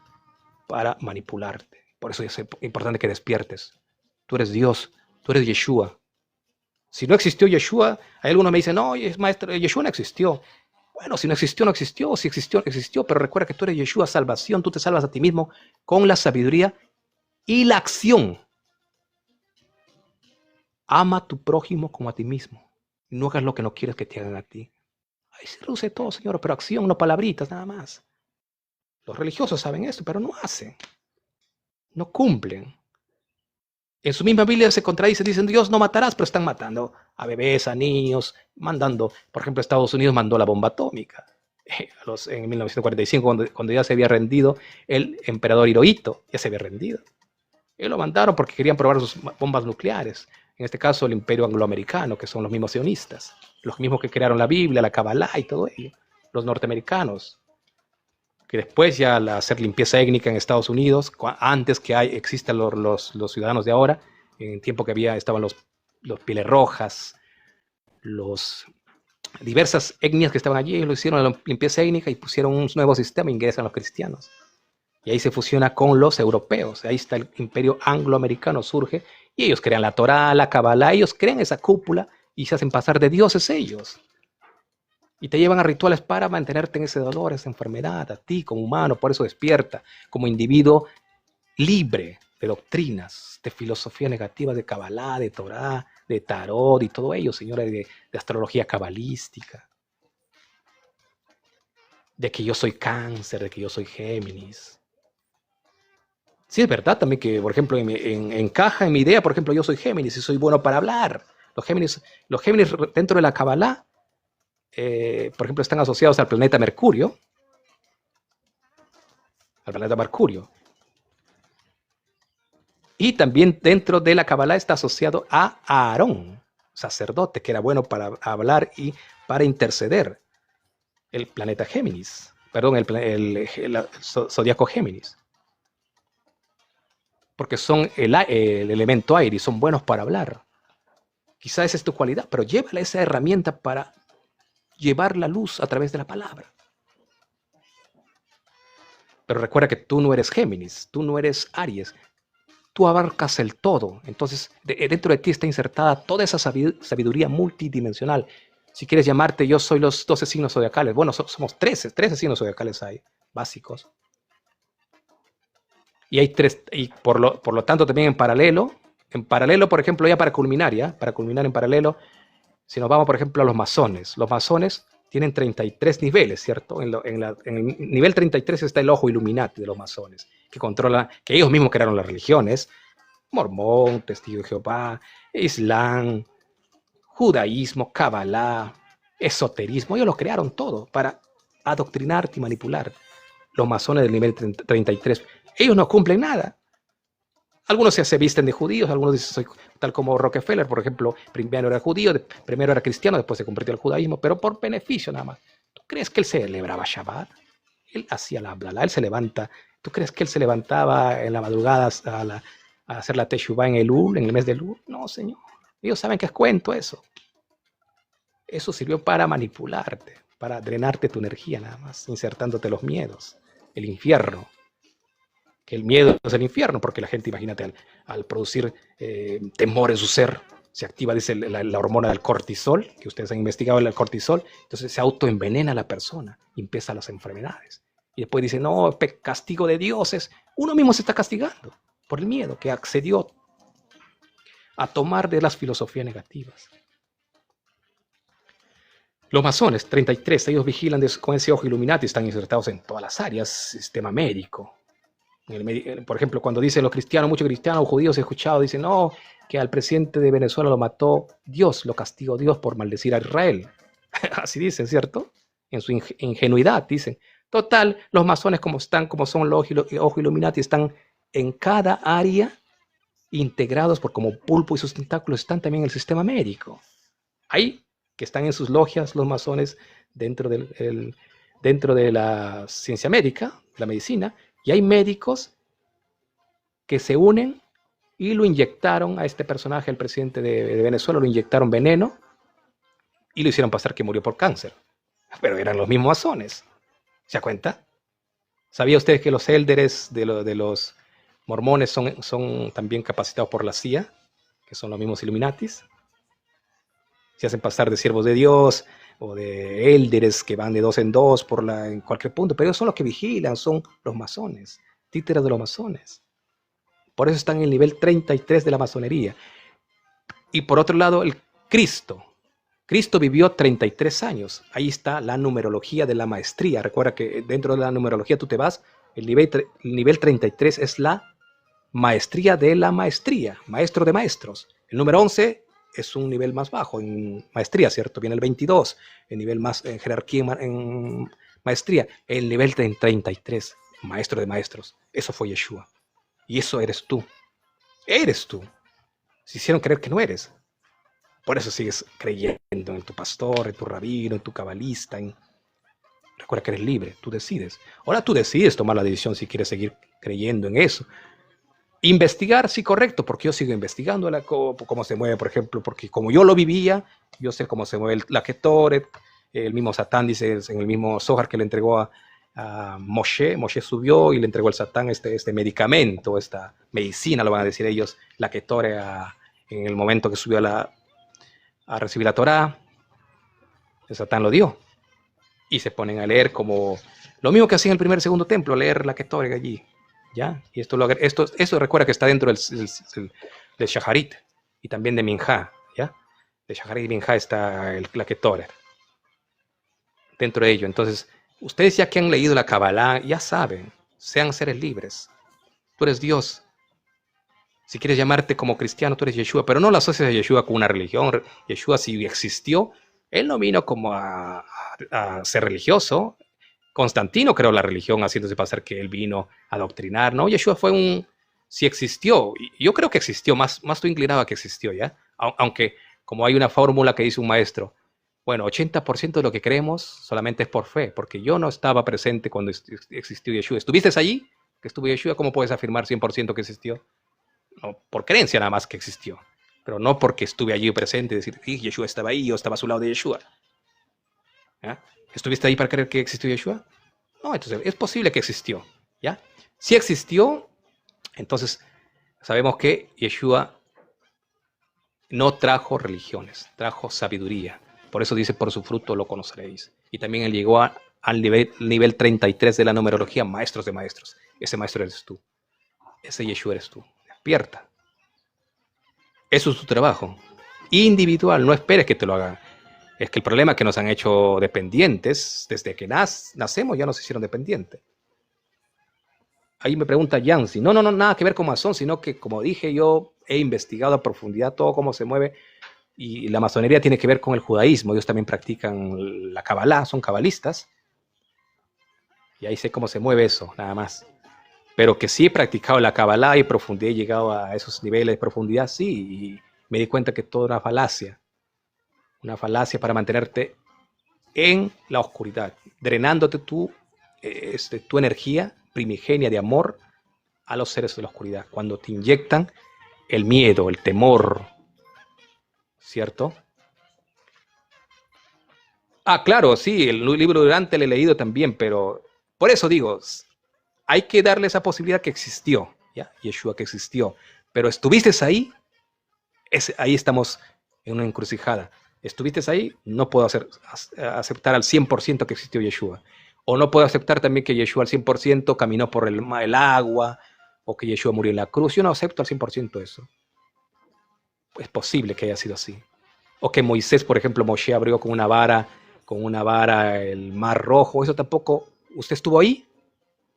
para manipularte. Por eso es importante que despiertes. Tú eres Dios, tú eres Yeshua. Si no existió Yeshua, hay algunos me dicen, no, maestro, Yeshua no existió. Bueno, si no existió, no existió. Si existió, no existió. Pero recuerda que tú eres Yeshua, salvación. Tú te salvas a ti mismo con la sabiduría y la acción. Ama a tu prójimo como a ti mismo. No hagas lo que no quieres que te hagan a ti. Ahí se reduce todo, Señor, pero acción, no palabritas, nada más. Los religiosos saben esto, pero no hacen. No cumplen. En su misma Biblia se contradice, dicen Dios no matarás, pero están matando a bebés, a niños, mandando, por ejemplo, Estados Unidos mandó la bomba atómica en 1945, cuando ya se había rendido el emperador Hirohito, ya se había rendido. Ellos lo mandaron porque querían probar sus bombas nucleares, en este caso el imperio angloamericano, que son los mismos sionistas, los mismos que crearon la Biblia, la Kabbalah y todo ello, los norteamericanos, que después ya al hacer limpieza étnica en Estados Unidos, antes que existan los ciudadanos de ahora, en tiempo que estaban los pieles rojas, los diversas etnias que estaban allí, ellos lo hicieron la limpieza étnica y pusieron un nuevo sistema, ingresan los cristianos. Y ahí se fusiona con los europeos, ahí está el imperio angloamericano, surge, y ellos crean la Torá, la Kabbalah, ellos crean esa cúpula y se hacen pasar de dioses ellos. Y te llevan a rituales para mantenerte en ese dolor, esa enfermedad, a ti como humano. Por eso despierta como individuo libre de doctrinas, de filosofía negativa, de Kabbalah, de Torah, de Tarot y todo ello, señores, de astrología cabalística. De que yo soy Cáncer, de que yo soy Géminis. Sí, es verdad también que, por ejemplo, encaja en mi idea, por ejemplo, yo soy Géminis y soy bueno para hablar. Los Géminis dentro de la Kabbalah, por ejemplo, están asociados al planeta Mercurio. Y también dentro de la Kabbalah está asociado a Aarón, sacerdote, que era bueno para hablar y para interceder. El planeta Géminis, perdón, el zodiaco Géminis. Porque son el elemento aire y son buenos para hablar. Quizás esa es tu cualidad, pero llévale esa herramienta para llevar la luz a través de la palabra. Pero recuerda que tú no eres Géminis, tú no eres Aries, tú abarcas el todo. Entonces, dentro de ti está insertada toda esa sabiduría multidimensional. Si quieres llamarte, yo soy los 12 signos zodiacales. Bueno, somos 13 signos zodiacales hay, básicos. Y hay 3, y por lo tanto también en paralelo, por ejemplo, ya para culminar en paralelo, si nos vamos, por ejemplo, a los masones tienen 33 niveles, ¿cierto? En el nivel 33 está el ojo Illuminati de los masones, que ellos mismos crearon las religiones, Mormón, Testigo de Jehová, Islam, Judaísmo, Kabbalah, esoterismo, ellos lo crearon todo para adoctrinarte y manipular. Los masones del nivel 33, ellos no cumplen nada. Algunos se visten de judíos, algunos dicen soy tal como Rockefeller, por ejemplo, primero era judío, primero era cristiano, después se convirtió al judaísmo, pero por beneficio nada más. ¿Tú crees que él celebraba Shabbat? Él hacía la Blalá, él se levanta. ¿Tú crees que él se levantaba en la madrugada a hacer la Teshuvah en Elul, en el mes de Elul? No, señor. Ellos saben que es cuento eso. Eso sirvió para manipularte, para drenarte tu energía nada más, insertándote los miedos, el infierno. Que el miedo es el infierno, porque la gente, imagínate, al producir temor en su ser, se activa, dice, la hormona del cortisol, que ustedes han investigado el cortisol, entonces se autoenvenena a la persona y empiezan las enfermedades. Y después dice, no, castigo de dioses. Uno mismo se está castigando por el miedo que accedió a tomar de las filosofías negativas. Los masones, 33, ellos vigilan con ese ojo Illuminati, están insertados en todas las áreas, sistema médico. Por ejemplo, cuando dicen los cristianos, muchos cristianos judíos he escuchado, dicen, no, que al presidente de Venezuela lo mató Dios, lo castigó Dios por maldecir a Israel. Así dicen, ¿cierto? En su ingenuidad dicen. Total, los masones como son los ojo Illuminati, están en cada área integrados por como pulpo y sus tentáculos, están también en el sistema médico. Hay que están en sus logias los masones dentro de la ciencia médica, la medicina, y hay médicos que se unen y lo inyectaron a este personaje, el presidente de Venezuela, lo inyectaron veneno y lo hicieron pasar que murió por cáncer. Pero eran los mismos masones. ¿Se da cuenta? ¿Sabía usted que los élderes de los mormones son también capacitados por la CIA, que son los mismos Illuminatis? Se hacen pasar de siervos de Dios o de élderes que van de dos en dos en cualquier punto, pero ellos son los que vigilan, son los masones, títeres de los masones. Por eso están en el nivel 33 de la masonería. Y por otro lado, el Cristo. Cristo vivió 33 años. Ahí está la numerología de la maestría. Recuerda que dentro de la numerología tú te vas, el nivel 33 es la maestría de la maestría, maestro de maestros. El número 11 es un nivel más bajo en maestría, ¿cierto? Viene el 22, el nivel más en jerarquía en maestría. El nivel 33, maestro de maestros. Eso fue Yeshua. Y eso eres tú. Eres tú. Se hicieron creer que no eres. Por eso sigues creyendo en tu pastor, en tu rabino, en tu cabalista. Recuerda que eres libre, tú decides. Ahora tú decides tomar la decisión si quieres seguir creyendo en eso. Investigar, sí, correcto, porque yo sigo investigando cómo se mueve, por ejemplo, porque como yo lo vivía, yo sé cómo se mueve la Ketoret, el mismo Satán dice en el mismo Zohar que le entregó a Moshe subió y le entregó al Satán este medicamento, esta medicina, lo van a decir ellos, la Ketoret en el momento que subió a recibir la Torá, el Satán lo dio. Y se ponen a leer como lo mismo que hacían en el primer y segundo templo, leer la Ketoret allí. ¿Ya? Y eso recuerda que está dentro del Shaharit y también de Minjá, ¿ya? De Shaharit y Minjá está la Ketoret dentro de ello. Entonces, ustedes ya que han leído la Kabbalah, ya saben, sean seres libres. Tú eres Dios. Si quieres llamarte como cristiano, tú eres Yeshua, pero no lo asocias a Yeshua con una religión. Yeshua, si existió, él no vino como a ser religioso. Constantino creó la religión haciéndose pasar que él vino a adoctrinar, ¿no? Yeshua sí existió, yo creo que existió, más estoy inclinado a que existió, ¿ya? Aunque, como hay una fórmula que dice un maestro, bueno, 80% de lo que creemos solamente es por fe, porque yo no estaba presente cuando existió Yeshua. ¿Estuviste allí? ¿Que estuvo Yeshua? ¿Cómo puedes afirmar 100% que existió? No, por creencia nada más que existió, pero no porque estuve allí presente y decir, sí, Yeshua estaba ahí, yo estaba a su lado de Yeshua. ¿Ya? ¿Estuviste ahí para creer que existió Yeshua? No, entonces es posible que existió, ¿ya? Si existió, entonces sabemos que Yeshua no trajo religiones, trajo sabiduría. Por eso dice, por su fruto lo conoceréis. Y también él llegó al nivel 33 de la numerología, maestros de maestros. Ese maestro eres tú. Ese Yeshua eres tú. Despierta. Eso es tu trabajo. Individual, no esperes que te lo hagan. Es que el problema es que nos han hecho dependientes. Desde que nacemos ya nos hicieron dependientes. Ahí me pregunta Yancy. No, nada que ver con masón, sino que, como dije, yo he investigado a profundidad todo cómo se mueve. Y la masonería tiene que ver con el judaísmo. Ellos también practican la Kabbalah, son cabalistas. Y ahí sé cómo se mueve eso, nada más. Pero que sí he practicado la Kabbalah y profundidad, he llegado a esos niveles de profundidad, sí, y me di cuenta que todo era una falacia para mantenerte en la oscuridad, drenándote tu energía primigenia de amor a los seres de la oscuridad, cuando te inyectan el miedo, el temor, ¿cierto? Ah, claro, sí, el libro de Dante lo he leído también, pero por eso digo, hay que darle esa posibilidad que existió, ¿ya? Yeshua que existió, pero estuviste ahí, ahí estamos en una encrucijada. Estuviste ahí, no puedo aceptar al 100% que existió Yeshua. O no puedo aceptar también que Yeshua al 100% caminó por el agua, o que Yeshua murió en la cruz. Yo no acepto al 100% eso. Es posible que haya sido así. O que Moisés, por ejemplo, Moshe abrió con una vara el mar rojo. Eso tampoco. ¿Usted estuvo ahí?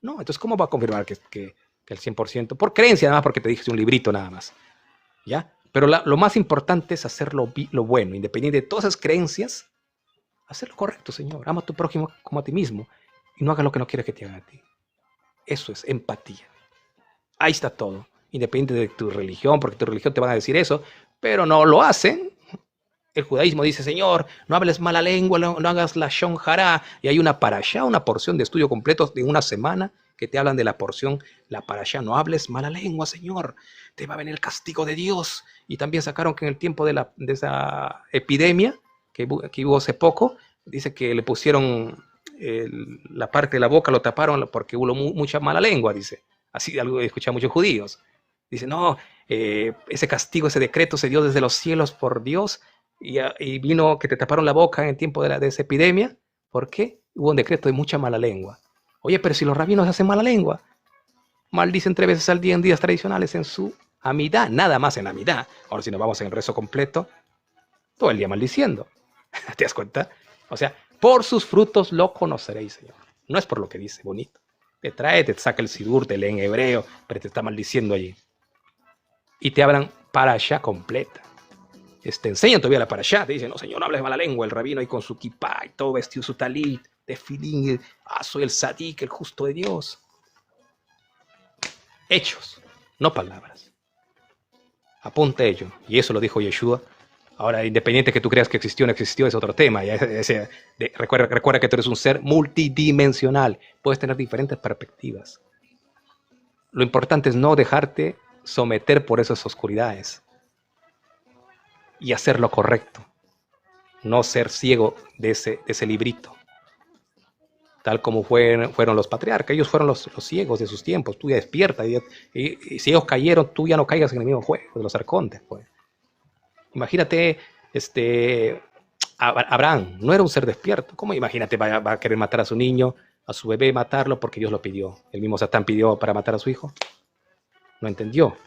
No, entonces ¿cómo va a confirmar que el 100%? Por creencia, nada más porque te dije un librito nada más. ¿Ya? Pero lo más importante es hacer lo bueno, independiente de todas esas creencias, hacer lo correcto, Señor. Ama a tu prójimo como a ti mismo y no hagas lo que no quieres que te hagan a ti. Eso es empatía. Ahí está todo, independiente de tu religión, porque tu religión te van a decir eso, pero no lo hacen. El judaísmo dice, Señor, no hables mala lengua, no hagas la shon hará, y hay una parashá, una porción de estudio completo de una semana que te hablan de la porción, la parashá, no hables mala lengua, Señor, te va a venir el castigo de Dios. Y también sacaron que en el tiempo de esa epidemia que hubo hace poco, dice que le pusieron la parte de la boca, lo taparon porque hubo mucha mala lengua, dice. Así algo he escuchado a muchos judíos. Dice, no, ese castigo, ese decreto se dio desde los cielos por Dios y vino que te taparon la boca en el tiempo de esa epidemia. ¿Por qué? Hubo un decreto de mucha mala lengua. Oye, pero si los rabinos hacen mala lengua, maldicen 3 veces al día en días tradicionales en su amidad, nada más en la amidad. Ahora si nos vamos en el rezo completo, todo el día maldiciendo. ¿Te das cuenta? O sea, por sus frutos lo conoceréis, Señor. No es por lo que dice bonito. Te saca el sidur, te lee en hebreo, pero te está maldiciendo allí. Y te hablan parashá completa. Te enseñan todavía la parashá, te dicen, no, Señor, no hables mala lengua. El rabino ahí con su kipá y todo vestido, su talit, tefilín, soy el sadik, el justo de Dios. Hechos, no palabras. Apunta ello. Y eso lo dijo Yeshua. Ahora, independiente que tú creas que existió o no existió, es otro tema. Recuerda que tú eres un ser multidimensional. Puedes tener diferentes perspectivas. Lo importante es no dejarte someter por esas oscuridades y hacer lo correcto. No ser ciego de ese librito. Tal como fueron los patriarcas. Ellos fueron los ciegos de sus tiempos. Tú ya despierta. Y si ellos cayeron, tú ya no caigas en el mismo juego de los arcontes. Pues. Imagínate, Abraham no era un ser despierto. ¿Cómo imagínate va a querer matar a su niño, a su bebé, matarlo porque Dios lo pidió? El mismo Satán pidió para matar a su hijo. No entendió.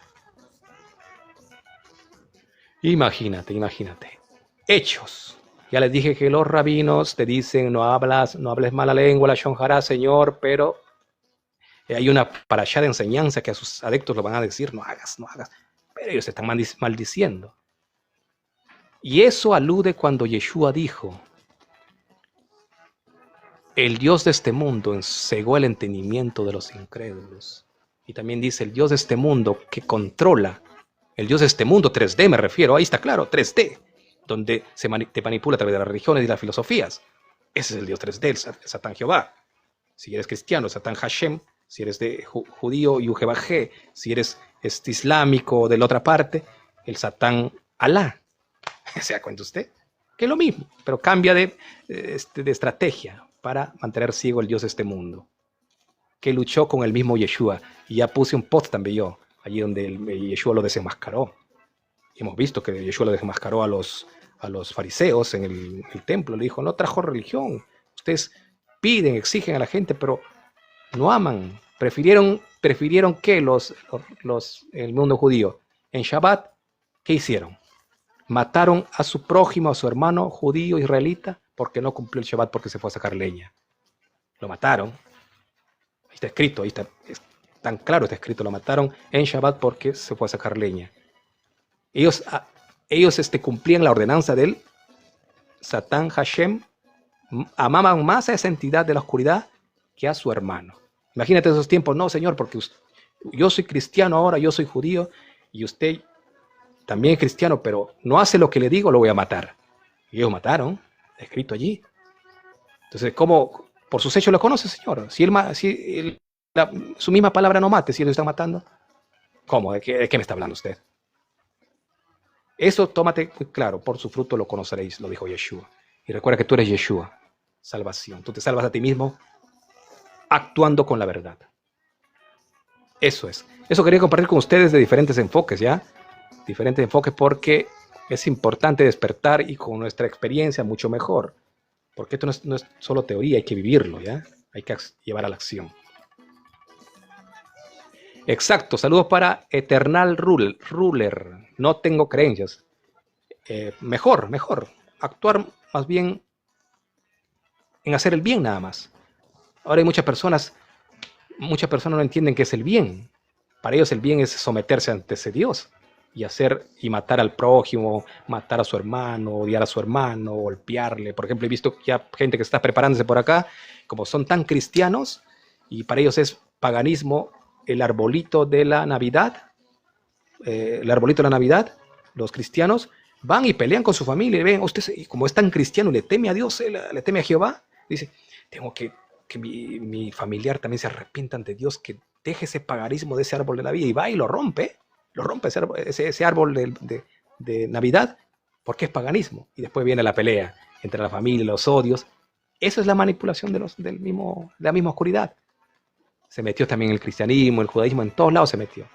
Imagínate. Hechos. Ya les dije que los rabinos te dicen no hables mala lengua, la shon hará, Señor, pero hay una parashá de enseñanza que a sus adeptos lo van a decir, no hagas. Pero ellos están maldiciendo. Y eso alude cuando Yeshua dijo, el Dios de este mundo cegó el entendimiento de los incrédulos. Y también dice, el Dios de este mundo que controla, el Dios de este mundo, 3D me refiero, ahí está claro, 3D, donde te manipula a través de las religiones y las filosofías. Ese es el Dios 3D, el Satán Jehová. Si eres cristiano, el Satán Hashem. Si eres de judío, Yuhebajé. Si eres islámico de la otra parte, el Satán Alá. ¿Se da cuenta usted? Que es lo mismo, pero cambia de estrategia para mantener ciego el Dios de este mundo. Que luchó con el mismo Yeshua. Y ya puse un post también yo, allí donde Yeshua lo desenmascaró. Y hemos visto que Yeshua lo desenmascaró a los fariseos en el templo. Le dijo, no trajo religión. Ustedes piden, exigen a la gente, pero no aman. Prefirieron que el mundo judío. En Shabbat, ¿qué hicieron? Mataron a su prójimo, a su hermano judío israelita, porque no cumplió el Shabbat porque se fue a sacar leña. Lo mataron. Ahí está escrito, es tan claro está escrito, lo mataron en Shabbat porque se fue a sacar leña. Ellos cumplían la ordenanza del Satán Hashem, amaban más a esa entidad de la oscuridad que a su hermano. Imagínate esos tiempos, no, Señor, porque yo soy cristiano ahora, yo soy judío, y usted también es cristiano, pero no hace lo que le digo, lo voy a matar. Y ellos mataron, escrito allí. Entonces, ¿cómo? Por sus hechos lo conoce, Señor. Si su misma palabra no mate, si ellos están matando, ¿cómo? ¿De qué me está hablando usted? Eso tómate muy claro, por su fruto lo conoceréis, lo dijo Yeshua. Y recuerda que tú eres Yeshua, salvación. Tú te salvas a ti mismo actuando con la verdad. Eso es. Eso quería compartir con ustedes de diferentes enfoques, ¿ya? Diferentes enfoques porque es importante despertar y con nuestra experiencia mucho mejor. Porque esto no es solo teoría, hay que vivirlo, ¿ya? Hay que llevar a la acción. Exacto, saludos para Eternal Ruler. No tengo creencias. Mejor. Actuar más bien en hacer el bien nada más. Ahora hay muchas personas no entienden qué es el bien. Para ellos el bien es someterse ante ese Dios y matar al prójimo, matar a su hermano, odiar a su hermano, golpearle. Por ejemplo, he visto ya gente que está preparándose por acá, como son tan cristianos, y para ellos es paganismo el arbolito de la Navidad, los cristianos van y pelean con su familia, y ven, usted como es tan cristiano, le teme a Dios, le teme a Jehová, dice, tengo que mi familiar también se arrepienta ante Dios, que deje ese paganismo de ese árbol de la vida, y va y lo rompe ese árbol de Navidad, porque es paganismo, y después viene la pelea entre la familia, los odios. Eso es la manipulación de la misma oscuridad. Se metió también el cristianismo, el judaísmo, en todos lados se metió.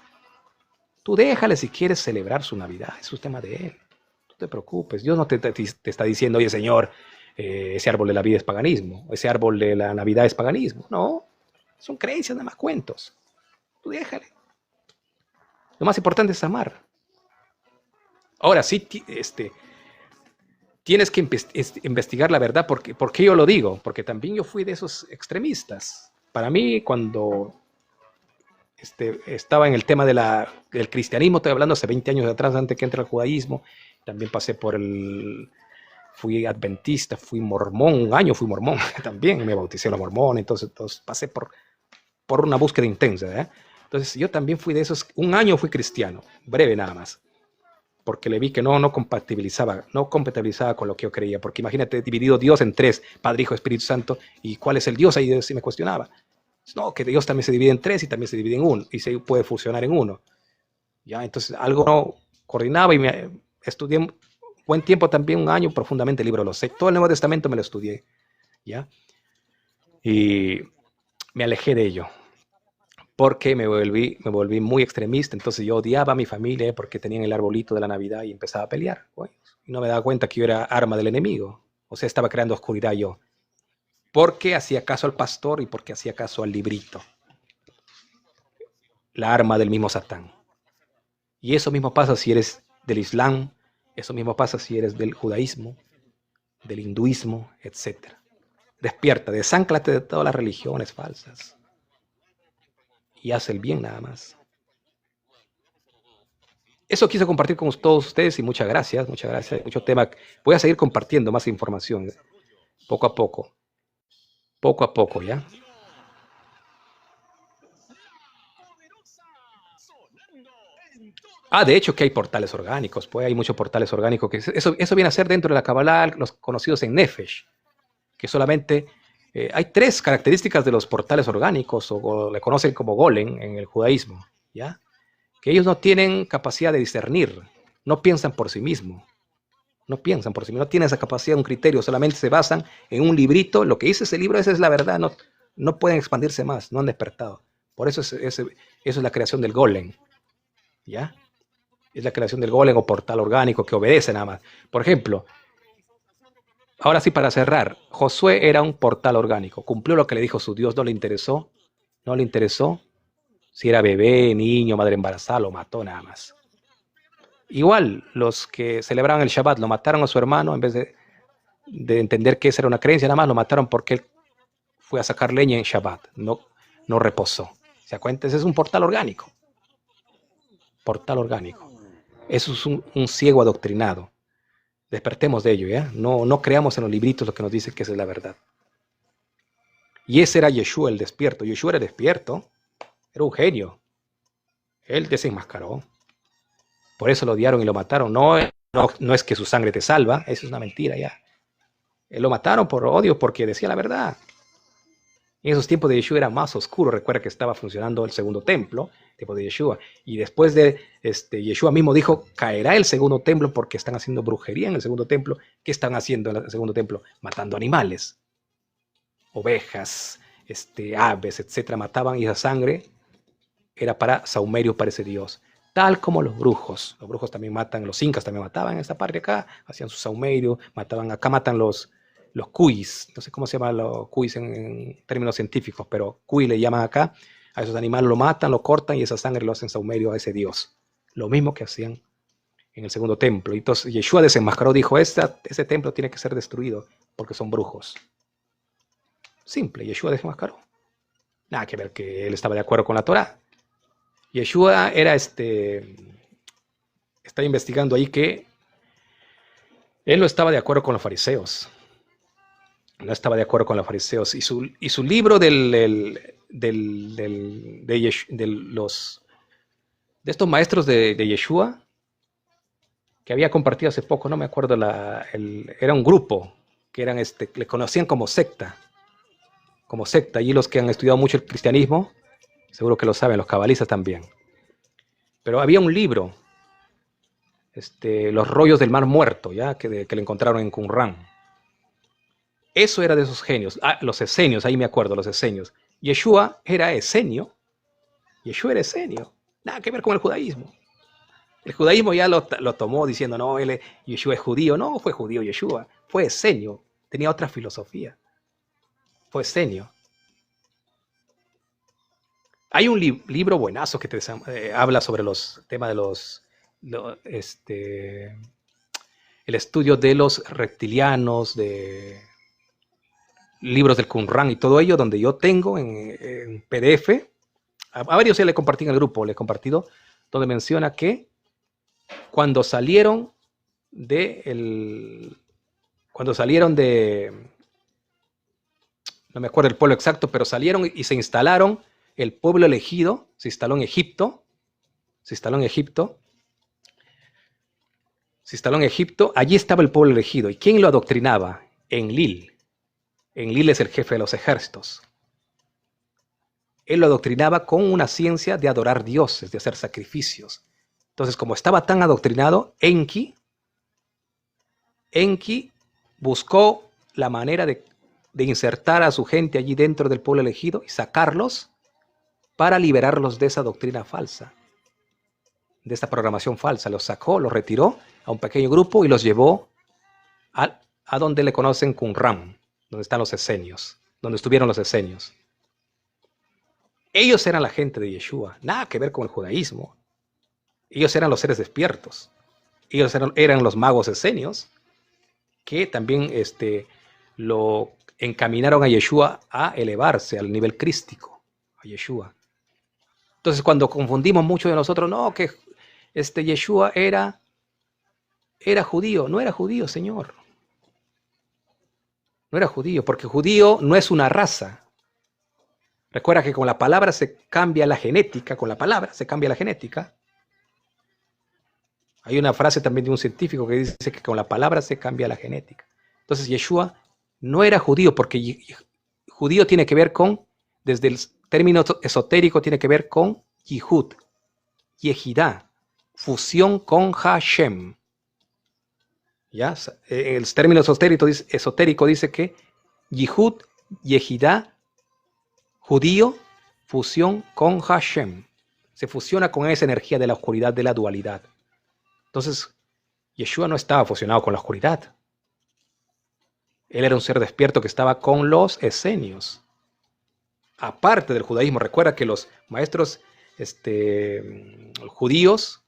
Tú déjale si quieres celebrar su Navidad, es un tema de él. No te preocupes, Dios no te está diciendo, oye Señor, ese árbol de la vida es paganismo, ese árbol de la Navidad es paganismo. No, son creencias, nada más cuentos. Tú déjale. Lo más importante es amar. Ahora sí, tienes que investigar la verdad. ¿Por qué yo lo digo? Porque también yo fui de esos extremistas. Para mí, cuando estaba en el tema del cristianismo, estoy hablando hace 20 años atrás, antes que entre el judaísmo, también pasé fui adventista, fui mormón, un año fui mormón también, me bauticé en la mormón, entonces pasé por una búsqueda intensa, ¿eh? Entonces yo también fui de esos, un año fui cristiano, breve nada más, porque le vi que no compatibilizaba con lo que yo creía, porque imagínate, dividido Dios en tres, Padre, Hijo, Espíritu Santo, ¿y cuál es el Dios? Ahí sí me cuestionaba. No, que Dios también se divide en tres y también se divide en uno, y se puede fusionar en uno. ¿Ya? Entonces algo no coordinaba y me estudié buen tiempo también, un año profundamente el libro de los Hechos. Todo el Nuevo Testamento me lo estudié, ¿ya? Y me alejé de ello, porque me volví muy extremista. Entonces yo odiaba a mi familia porque tenían el arbolito de la Navidad y empezaba a pelear. Bueno, y no me daba cuenta que yo era arma del enemigo. O sea, estaba creando oscuridad yo. Porque hacía caso al pastor y porque hacía caso al librito. La arma del mismo Satán. Y eso mismo pasa si eres del Islam, eso mismo pasa si eres del judaísmo, del hinduismo, etc. Despierta, desánclate de todas las religiones falsas y haz el bien nada más. Eso quise compartir con todos ustedes y muchas gracias, mucho tema. Voy a seguir compartiendo más información, poco a poco, ¿ya? De hecho que hay portales orgánicos, pues hay muchos portales orgánicos, que eso viene a ser dentro de la Kabbalah, los conocidos en Nefesh, que solamente hay tres características de los portales orgánicos, o le conocen como golem en el judaísmo, ¿ya? Que ellos no tienen capacidad de discernir, no piensan por sí mismos, no tienen esa capacidad, un criterio, solamente se basan en un librito, lo que dice ese libro, esa es la verdad, no pueden expandirse más, no han despertado. Por eso eso es la creación del golem, ¿ya? Es la creación del golem o portal orgánico que obedece nada más. Por ejemplo, ahora sí, para cerrar, Josué era un portal orgánico, cumplió lo que le dijo su Dios, no le interesó si era bebé, niño, madre embarazada, lo mató nada más. Igual, los que celebraban el Shabbat lo mataron a su hermano en vez de entender que esa era una creencia, nada más lo mataron porque él fue a sacar leña en Shabbat, no reposó. ¿Se cuenta? Ese es un portal orgánico. Portal orgánico. Eso es un ciego adoctrinado. Despertemos de ello, ¿ya? No creamos en los libritos lo que nos dice que esa es la verdad. Y ese era Yeshua el despierto. Yeshua era despierto, era un genio. Él desenmascaró. Por eso lo odiaron y lo mataron. No es que su sangre te salva, eso es una mentira ya. Lo mataron por odio porque decía la verdad. En esos tiempos de Yeshua era más oscuro. Recuerda que estaba funcionando el segundo templo, tiempo de Yeshua. Y después de Yeshua mismo dijo, caerá el segundo templo porque están haciendo brujería en el segundo templo. ¿Qué están haciendo en el segundo templo? Matando animales, ovejas, aves, etcétera. Mataban y esa sangre era para saumerio para ese dios. Tal como los brujos. Los brujos también matan, los incas también mataban en esta parte acá, hacían su saumerio, mataban, acá matan los cuis, no sé cómo se llama los cuis en términos científicos, pero cuy le llaman acá, a esos animales lo matan, lo cortan y esa sangre lo hacen saumerio a ese dios. Lo mismo que hacían en el segundo templo. Y entonces Yeshua desenmascaró, dijo, ese templo tiene que ser destruido porque son brujos. Simple, Yeshua desenmascaró. Nada que ver que él estaba de acuerdo con la Torá. Yeshua era estaba investigando ahí que él no estaba de acuerdo con los fariseos. No estaba de acuerdo con los fariseos. Y su libro de estos maestros de Yeshua, que había compartido hace poco, no me acuerdo, era un grupo que eran, le conocían como secta. Como secta. Allí los que han estudiado mucho el cristianismo, seguro que lo saben, los cabalistas también. Pero había un libro, Los rollos del mar muerto, ¿ya? Que le encontraron en Qumran. Eso era de esos genios. Los esenios, ahí me acuerdo, los esenios. Yeshua era esenio. Yeshua era esenio. Nada que ver con el judaísmo. El judaísmo ya lo tomó diciendo, no, Yeshua es judío. No fue judío Yeshua, fue esenio. Tenía otra filosofía. Fue esenio. Hay un libro buenazo que habla sobre los temas de el estudio de los reptilianos, de libros del Qumran y todo ello, donde yo tengo en PDF, a varios ya le compartí en el grupo, le he compartido, donde menciona que cuando salieron no me acuerdo el pueblo exacto, pero salieron y se instalaron, el pueblo elegido se instaló en Egipto, allí estaba el pueblo elegido. ¿Y quién lo adoctrinaba? Enlil. Enlil es el jefe de los ejércitos. Él lo adoctrinaba con una ciencia de adorar dioses, de hacer sacrificios. Entonces, como estaba tan adoctrinado, Enki buscó la manera de insertar a su gente allí dentro del pueblo elegido y sacarlos para liberarlos de esa doctrina falsa, de esta programación falsa. Los sacó, los retiró a un pequeño grupo y los llevó a donde le conocen Qumran, donde están los esenios, donde estuvieron los esenios. Ellos eran la gente de Yeshua, nada que ver con el judaísmo. Ellos eran los seres despiertos. Ellos eran los magos esenios que también lo encaminaron a Yeshua a elevarse al nivel crístico, a Yeshua. Entonces, cuando confundimos mucho de nosotros, no, que Yeshua era judío. No era judío, Señor. No era judío, porque judío no es una raza. Recuerda que con la palabra se cambia la genética, Hay una frase también de un científico que dice que con la palabra se cambia la genética. Entonces, Yeshua no era judío, porque judío tiene que ver con, desde el término esotérico, tiene que ver con Yihud, Yehidá, fusión con Hashem. ¿Ya? El término esotérico dice que Yihud, Yehidá, judío, fusión con Hashem. Se fusiona con esa energía de la oscuridad, de la dualidad. Entonces, Yeshua no estaba fusionado con la oscuridad. Él era un ser despierto que estaba con los esenios. Aparte del judaísmo, recuerda que los maestros judíos,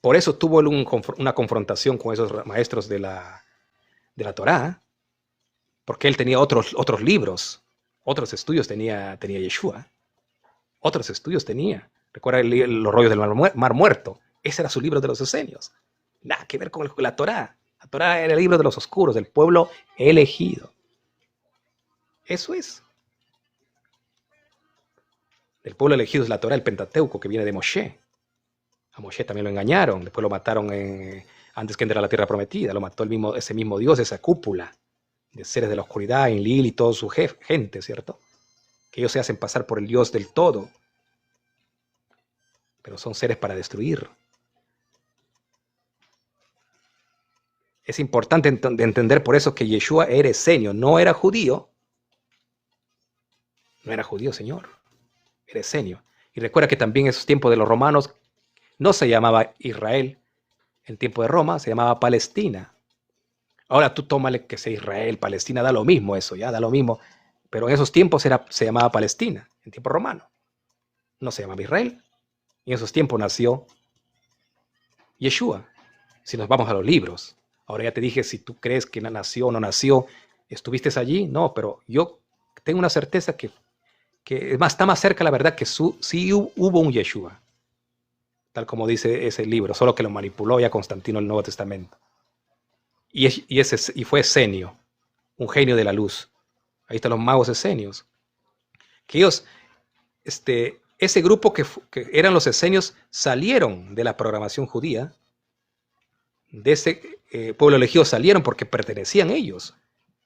por eso tuvo una confrontación con esos maestros de la Torá, porque él tenía otros libros, otros estudios tenía Yeshua, otros estudios tenía. Recuerda los rollos del mar muerto, ese era su libro de los esenios. Nada que ver con la Torá. La Torá era el libro de los oscuros, del pueblo elegido. Eso es. El pueblo elegido es la Torah, el Pentateuco, que viene de Moshe. A Moshe también lo engañaron, después lo mataron antes que entrara a la tierra prometida. Lo mató ese mismo Dios, esa cúpula de seres de la oscuridad, Enlil y toda su gente, ¿cierto? Que ellos se hacen pasar por el Dios del todo, pero son seres para destruir. Es importante entender por eso que Yeshua era esenio, no era judío. No era judío, Señor. Era esenio. Y recuerda que también en esos tiempos de los romanos no se llamaba Israel. En tiempo de Roma se llamaba Palestina. Ahora tú tómale que sea Israel, Palestina, da lo mismo eso, ya da lo mismo. Pero en esos tiempos se llamaba Palestina, en tiempo romano. No se llamaba Israel. Y en esos tiempos nació Yeshua. Si nos vamos a los libros. Ahora ya te dije si tú crees que nació o no nació. ¿Estuviste allí? No, pero yo tengo una certeza que está más cerca la verdad que sí hubo un Yeshua. Tal como dice ese libro, solo que lo manipuló ya Constantino en el Nuevo Testamento. Y fue esenio, un genio de la luz. Ahí están los magos esenios. Que ellos, ese grupo que eran los esenios, salieron de la programación judía, de ese pueblo elegido salieron porque pertenecían ellos.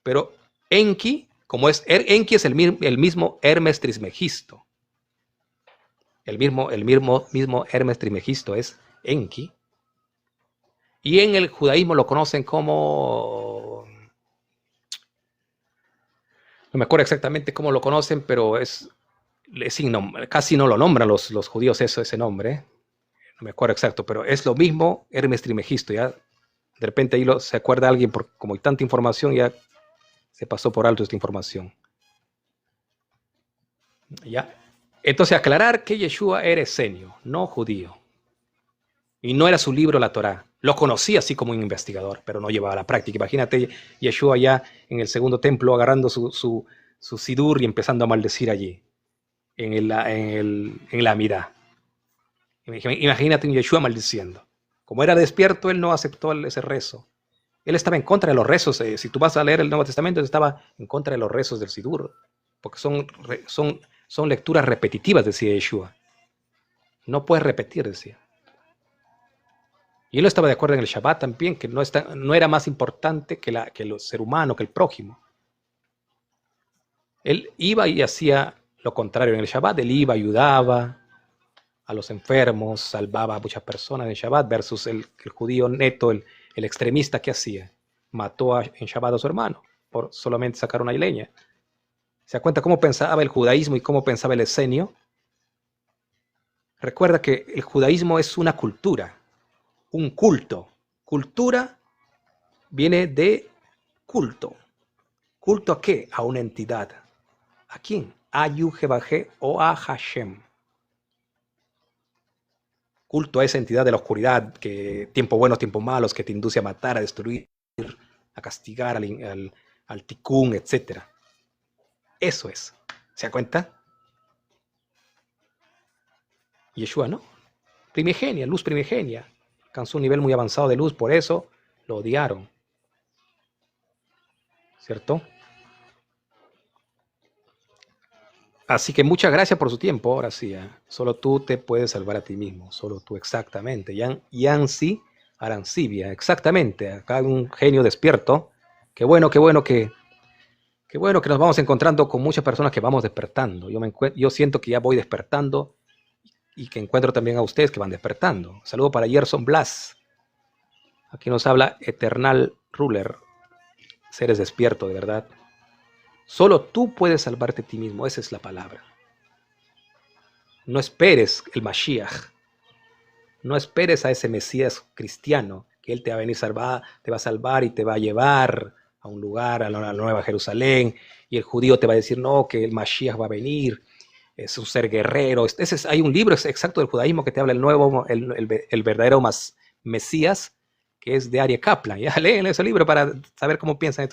Pero Enki, Enki es el mismo Hermes Trismegisto. El mismo Hermes Trismegisto es Enki. Y en el judaísmo lo conocen como... No me acuerdo exactamente cómo lo conocen, pero casi no lo nombran los judíos ese nombre. No me acuerdo exacto, pero es lo mismo Hermes Trismegisto. Ya de repente ahí se acuerda alguien, como hay tanta información, ya se pasó por alto esta información. ¿Ya? Entonces aclarar que Yeshua era esenio, no judío. Y no era su libro la Torá. Lo conocía así como un investigador, pero no llevaba a la práctica. Imagínate Yeshua ya en el segundo templo agarrando su sidur y empezando a maldecir allí, en la Amidá. Imagínate un Yeshua maldiciendo. Como era despierto, él no aceptó ese rezo. Él estaba en contra de los rezos. Si tú vas a leer el Nuevo Testamento, él estaba en contra de los rezos del sidur, porque son lecturas repetitivas, decía Yeshua. No puedes repetir, decía. Y él no estaba de acuerdo en el Shabbat también, que no era más importante que el ser humano, que el prójimo. Él iba y hacía lo contrario en el Shabbat. Él iba, ayudaba a los enfermos, salvaba a muchas personas en Shabbat, versus el judío neto, el extremista que hacía. Mató en Shabbat a su hermano por solamente sacar una leña. ¿Se da cuenta cómo pensaba el judaísmo y cómo pensaba el esenio? Recuerda que el judaísmo es una cultura, un culto. Cultura viene de culto. ¿Culto a qué? A una entidad. ¿A quién? A Yuhebajé o a Hashem. Culto a esa entidad de la oscuridad, que tiempos buenos, tiempos malos, que te induce a matar, a destruir, a castigar al tikkun, etc. Eso es. ¿Se da cuenta? Yeshua, ¿no? Primigenia, luz primigenia. Alcanzó un nivel muy avanzado de luz, por eso lo odiaron. ¿Cierto? Así que muchas gracias por su tiempo. Ahora sí, solo tú te puedes salvar a ti mismo. Solo tú, exactamente. Yansi Arancibia, exactamente. Acá hay un genio despierto. Qué bueno que nos vamos encontrando con muchas personas que vamos despertando. Yo siento que ya voy despertando y que encuentro también a ustedes que van despertando. Saludo para Gerson Blas. Aquí nos habla Eternal Ruler. Seres despiertos, de verdad. Solo tú puedes salvarte a ti mismo. Esa es la palabra. No esperes el Mashiach. No esperes a ese Mesías cristiano, que él te va a venir te va a salvar y te va a llevar a un lugar, a la Nueva Jerusalén, y el judío te va a decir, no, que el Mashiach va a venir, es un ser guerrero. Hay un libro exacto del judaísmo que te habla el verdadero Mesías, que es de Aryeh Kaplan. Ya leen ese libro para saber cómo piensan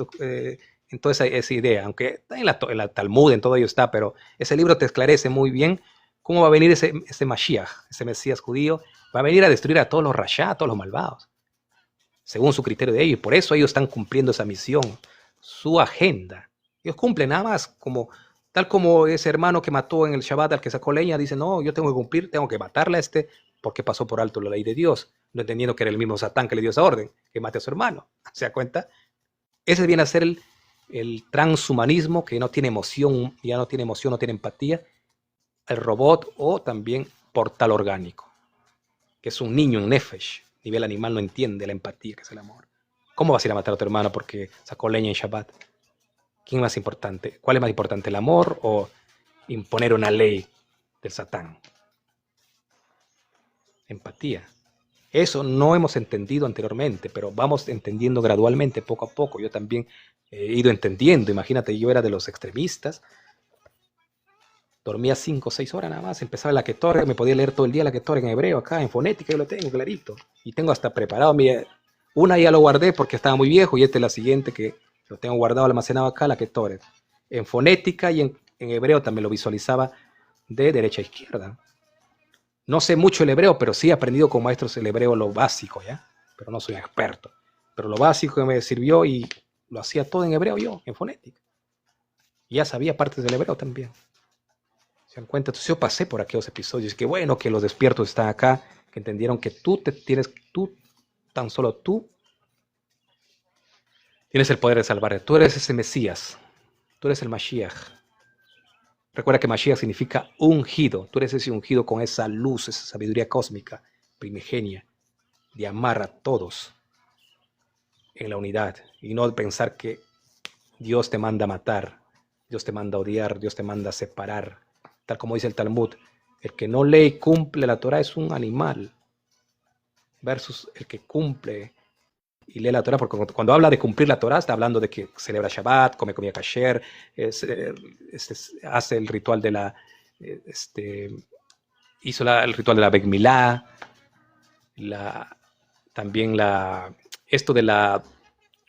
en toda esa idea, aunque en la Talmud, en todo ello está, pero ese libro te esclarece muy bien cómo va a venir ese Mashiach, ese Mesías judío. Va a venir a destruir a todos los rashá, a todos los malvados, según su criterio de ellos. Y por eso ellos están cumpliendo esa misión, su agenda. Ellos cumplen nada más, tal como ese hermano que mató en el Shabbat al que sacó leña, dice, no, yo tengo que cumplir, tengo que matarle a este porque pasó por alto la ley de Dios, no entendiendo que era el mismo Satán que le dio esa orden, que mate a su hermano. ¿Se da cuenta? Ese viene a ser el transhumanismo que no tiene emoción, ya no tiene emoción, no tiene empatía, el robot o también portal orgánico, que es un niño, un nefesh, nivel animal, no entiende la empatía que es el amor. ¿Cómo vas a ir a matar a tu hermano porque sacó leña en Shabbat? ¿Quién es más importante? ¿Cuál es más importante, el amor o imponer una ley del Satán? Empatía. Eso no hemos entendido anteriormente, pero vamos entendiendo gradualmente, poco a poco. Yo también he ido entendiendo. Imagínate, yo era de los extremistas. Dormía 5 o 6 horas nada más. Empezaba la Ketore, me podía leer todo el día la Ketore en hebreo acá, en fonética, yo lo tengo clarito. Y tengo hasta preparado. Una ya lo guardé porque estaba muy viejo y esta es la siguiente que lo tengo guardado, almacenado acá, la Ketore. En fonética y en hebreo también lo visualizaba de derecha a izquierda. No sé mucho el hebreo, pero sí he aprendido con maestros el hebreo lo básico, ¿ya? Pero no soy un experto. Pero lo básico que me sirvió y lo hacía todo en hebreo yo, en fonética. Y ya sabía partes del hebreo también. ¿Se dan cuenta? Entonces yo pasé por aquellos episodios. Que bueno que los despiertos están acá, que entendieron que tú, tan solo tú, tienes el poder de salvarte. Tú eres ese Mesías. Tú eres el Mashiach. Recuerda que Mashiach significa ungido. Tú eres ese ungido con esa luz, esa sabiduría cósmica, primigenia, de amar a todos en la unidad y no pensar que Dios te manda a matar, Dios te manda a odiar, Dios te manda a separar. Tal como dice el Talmud, el que no lee y cumple la Torah es un animal versus el que cumple y lee la Torah, porque cuando habla de cumplir la Torah está hablando de que celebra Shabbat, come comida kasher, hace el ritual de la hizo el ritual de la Beit Milá, también esto de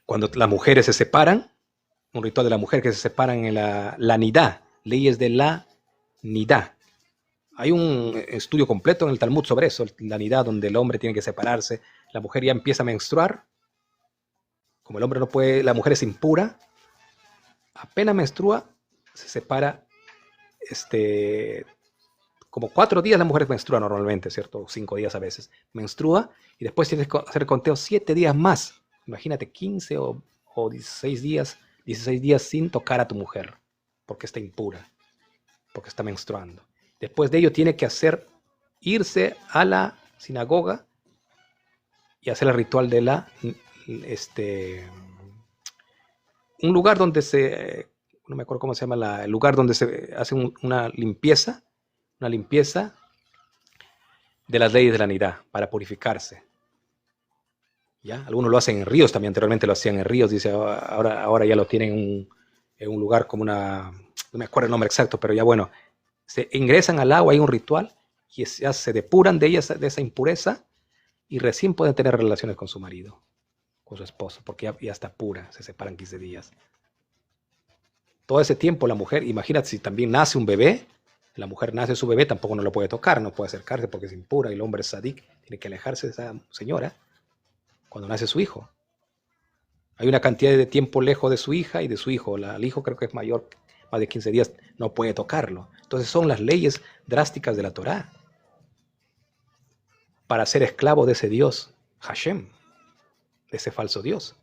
cuando las mujeres se separan, un ritual de la mujer que se separan en la nidá, leyes de la nidá. Hay un estudio completo en el Talmud sobre eso, la nidá, donde el hombre tiene que separarse, la mujer ya empieza a menstruar, como el hombre no puede, la mujer es impura, apenas menstrua, se separa, como 4 días la mujer menstrua normalmente, ¿cierto? 5 días a veces, menstrua, y después tienes que hacer conteo 7 días más, imagínate 15 o 16 días sin tocar a tu mujer, porque está impura, porque está menstruando. Después de ello tiene que irse a la sinagoga y hacer el ritual de un lugar donde no me acuerdo cómo se llama, el lugar donde se hace una limpieza de las leyes de la nidá para purificarse. ¿Ya? Algunos lo hacen en ríos, también anteriormente lo hacían en ríos, dice, ahora ya lo tienen en un lugar como no me acuerdo el nombre exacto, pero ya bueno, se ingresan al agua, hay un ritual, y ya se depuran de esa impureza, y recién pueden tener relaciones con su marido, con su esposo, porque ya está pura, se separan 15 días. Todo ese tiempo la mujer, imagínate si también nace un bebé, la mujer nace su bebé, tampoco no lo puede tocar, no puede acercarse porque es impura, y el hombre es sadik, tiene que alejarse de esa señora cuando nace su hijo. Hay una cantidad de tiempo lejos de su hija y de su hijo. El hijo creo que es mayor, más de 15 días, no puede tocarlo. Entonces son las leyes drásticas de la Torá para ser esclavo de ese Dios, Hashem, de ese falso Dios.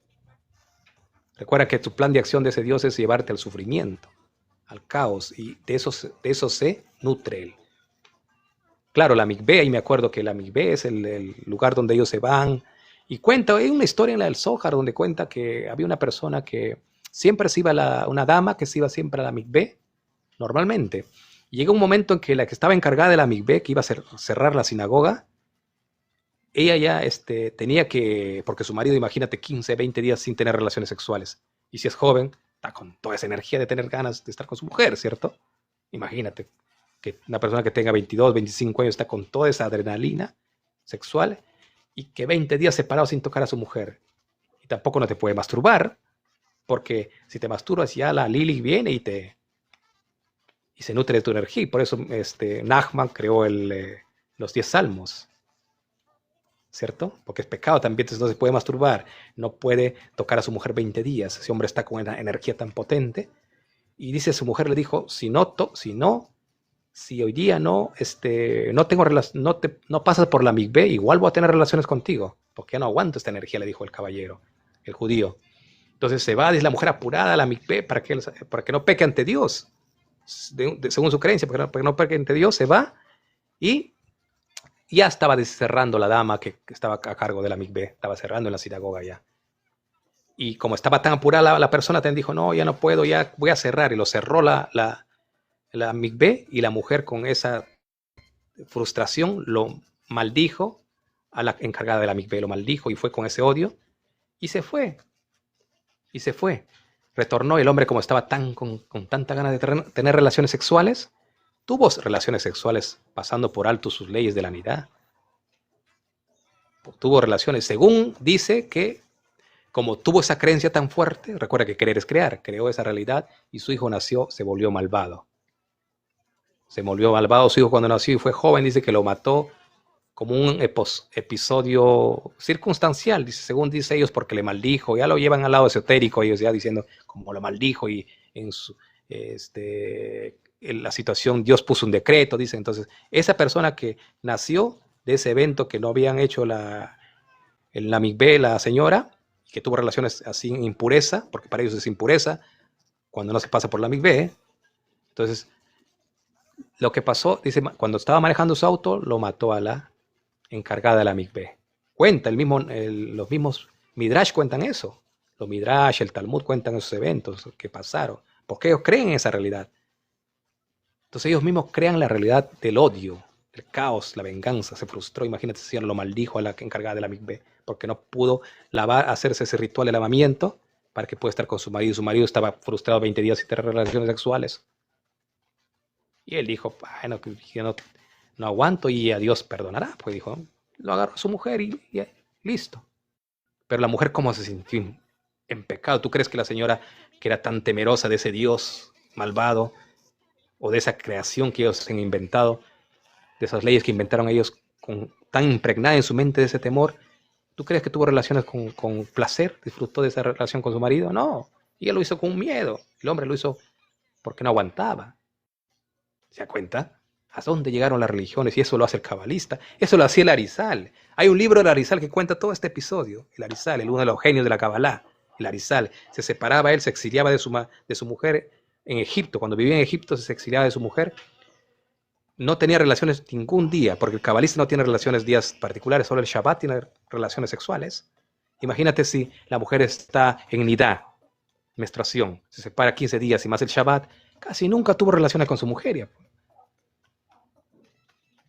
Recuerda que tu plan de acción de ese Dios es llevarte al sufrimiento, al caos, y de eso se nutre él. Claro, la mikvé, ahí me acuerdo que la mikvé es el lugar donde ellos se van. Y hay una historia en la del Zohar donde cuenta que había una persona que siempre se iba, una dama que se iba siempre a la mikvé, normalmente. Y llega un momento en que la que estaba encargada de la mikvé, que iba a cerrar la sinagoga, ella ya tenía que, porque su marido, imagínate, 15, 20 días sin tener relaciones sexuales. Y si es joven, está con toda esa energía de tener ganas de estar con su mujer, ¿cierto? Imagínate que una persona que tenga 22, 25 años está con toda esa adrenalina sexual y que 20 días separados sin tocar a su mujer. Y tampoco no te puede masturbar, porque si te masturbas ya la Lili viene y se nutre de tu energía. Y por eso Nachman creó los 10 salmos, ¿cierto? Porque es pecado también, entonces no se puede masturbar, no puede tocar a su mujer 20 días. Ese hombre está con una energía tan potente Y dice, su mujer le dijo, si hoy día no tengo no pasas por la mikvé, igual voy a tener relaciones contigo, porque ya no aguanto esta energía, le dijo el caballero, el judío. Entonces se va, dice la mujer, apurada a la mikvé para que no peque ante Dios, según su creencia, para que no peque ante Dios, se va y ya estaba cerrando la dama que estaba a cargo de la mikvé, estaba cerrando en la sinagoga ya. Y como estaba tan apurada la persona, también dijo, no, ya no puedo, ya voy a cerrar. Y lo cerró la mikvé, y la mujer con esa frustración lo maldijo a la encargada de la mikvé, lo maldijo y fue con ese odio y se fue. Y se fue. Retornó el hombre, como estaba con tanta ganas de tener relaciones sexuales, tuvo relaciones sexuales pasando por alto sus leyes de la nidá. Tuvo relaciones, según dice que como tuvo esa creencia tan fuerte, recuerda que querer es crear, creó esa realidad y su hijo nació, se volvió malvado. Se volvió malvado su hijo cuando nació y fue joven, dice que lo mató como un episodio circunstancial, dice, según dice ellos, porque le maldijo, ya lo llevan al lado esotérico, ellos ya diciendo como lo maldijo y en la situación Dios puso un decreto, dice. Entonces, esa persona que nació de ese evento que no habían hecho la mikvé, la señora, que tuvo relaciones así en impureza, porque para ellos es impureza, cuando no se pasa por la mikvé. Entonces, lo que pasó, dice, cuando estaba manejando su auto, lo mató a la encargada de la mikvé. Cuenta, los mismos Midrash cuentan eso. Los Midrash, el Talmud cuentan esos eventos que pasaron, porque ellos creen en esa realidad. Entonces ellos mismos crean la realidad del odio, el caos, la venganza. Se frustró, imagínate, si lo maldijo a la encargada de la mikvé, porque no pudo hacerse ese ritual de lavamiento para que pueda estar con su marido. Su marido estaba frustrado 20 días sin tener relaciones sexuales. Y él dijo, bueno, que yo no aguanto y a Dios perdonará. Pues dijo, lo agarró a su mujer y listo. Pero la mujer, ¿cómo se sintió en pecado? ¿Tú crees que la señora, que era tan temerosa de ese Dios malvado o de esa creación que ellos han inventado, de esas leyes que inventaron ellos, tan impregnada en su mente de ese temor, ¿tú crees que tuvo relaciones con placer? ¿Disfrutó de esa relación con su marido? No. Y ella lo hizo con miedo. El hombre lo hizo porque no aguantaba. ¿Se da cuenta? ¿A dónde llegaron las religiones? Y eso lo hace el cabalista. Eso lo hacía el Arizal. Hay un libro del Arizal que cuenta todo este episodio. El Arizal, uno de los genios de la Kabbalah. El Arizal. Se separaba él, se exiliaba de su mujer en Egipto. Cuando vivía en Egipto se exiliaba de su mujer. No tenía relaciones ningún día, porque el cabalista no tiene relaciones días particulares, solo el Shabbat tiene relaciones sexuales. Imagínate si la mujer está en nidá, menstruación, se separa 15 días y más el Shabbat, casi nunca tuvo relaciones con su mujer.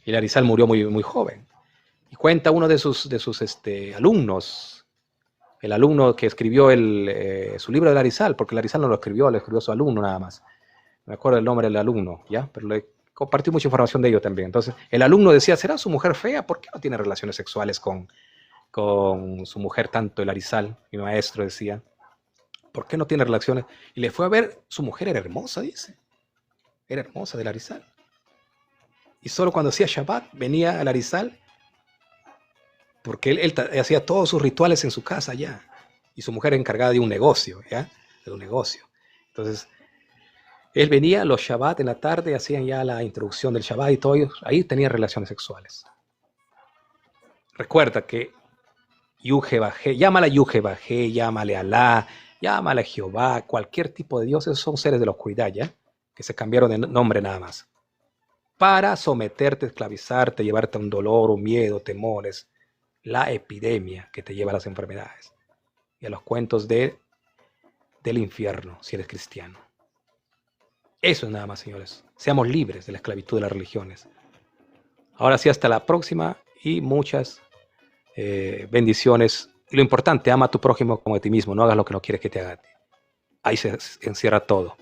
Y el Arizal murió muy, muy joven. Y cuenta uno de sus alumnos, el alumno que escribió su libro del Arizal, porque el Arizal no lo escribió su alumno nada más. No me acuerdo el nombre del alumno, ¿ya? Pero le compartí mucha información de ello también. Entonces, el alumno decía, ¿será su mujer fea? ¿Por qué no tiene relaciones sexuales con su mujer tanto el Arizal? Mi maestro decía, ¿por qué no tiene relaciones? Y le fue a ver, su mujer era hermosa, dice. Era hermosa del Arizal. Y solo cuando hacía Shabbat venía al Arizal, porque él hacía todos sus rituales en su casa ya. Y su mujer era encargada de un negocio, ¿ya? De un negocio. Entonces, él venía los Shabbat en la tarde, hacían ya la introducción del Shabbat y todo, ahí tenía relaciones sexuales. Recuerda que Yuhe-Bajé, llámale Yuhe-Bajé, llámale Alá, llámale Jehová, cualquier tipo de dioses son seres de la oscuridad, ¿ya? Que se cambiaron de nombre nada más. Para someterte, esclavizarte, llevarte a un dolor, un miedo, temores, la epidemia que te lleva a las enfermedades y a los cuentos del infierno, si eres cristiano. Eso es nada más, señores. Seamos libres de la esclavitud de las religiones. Ahora sí, hasta la próxima y muchas bendiciones. Y lo importante, ama a tu prójimo como a ti mismo. No hagas lo que no quieres que te haga a ti. Ahí se encierra todo.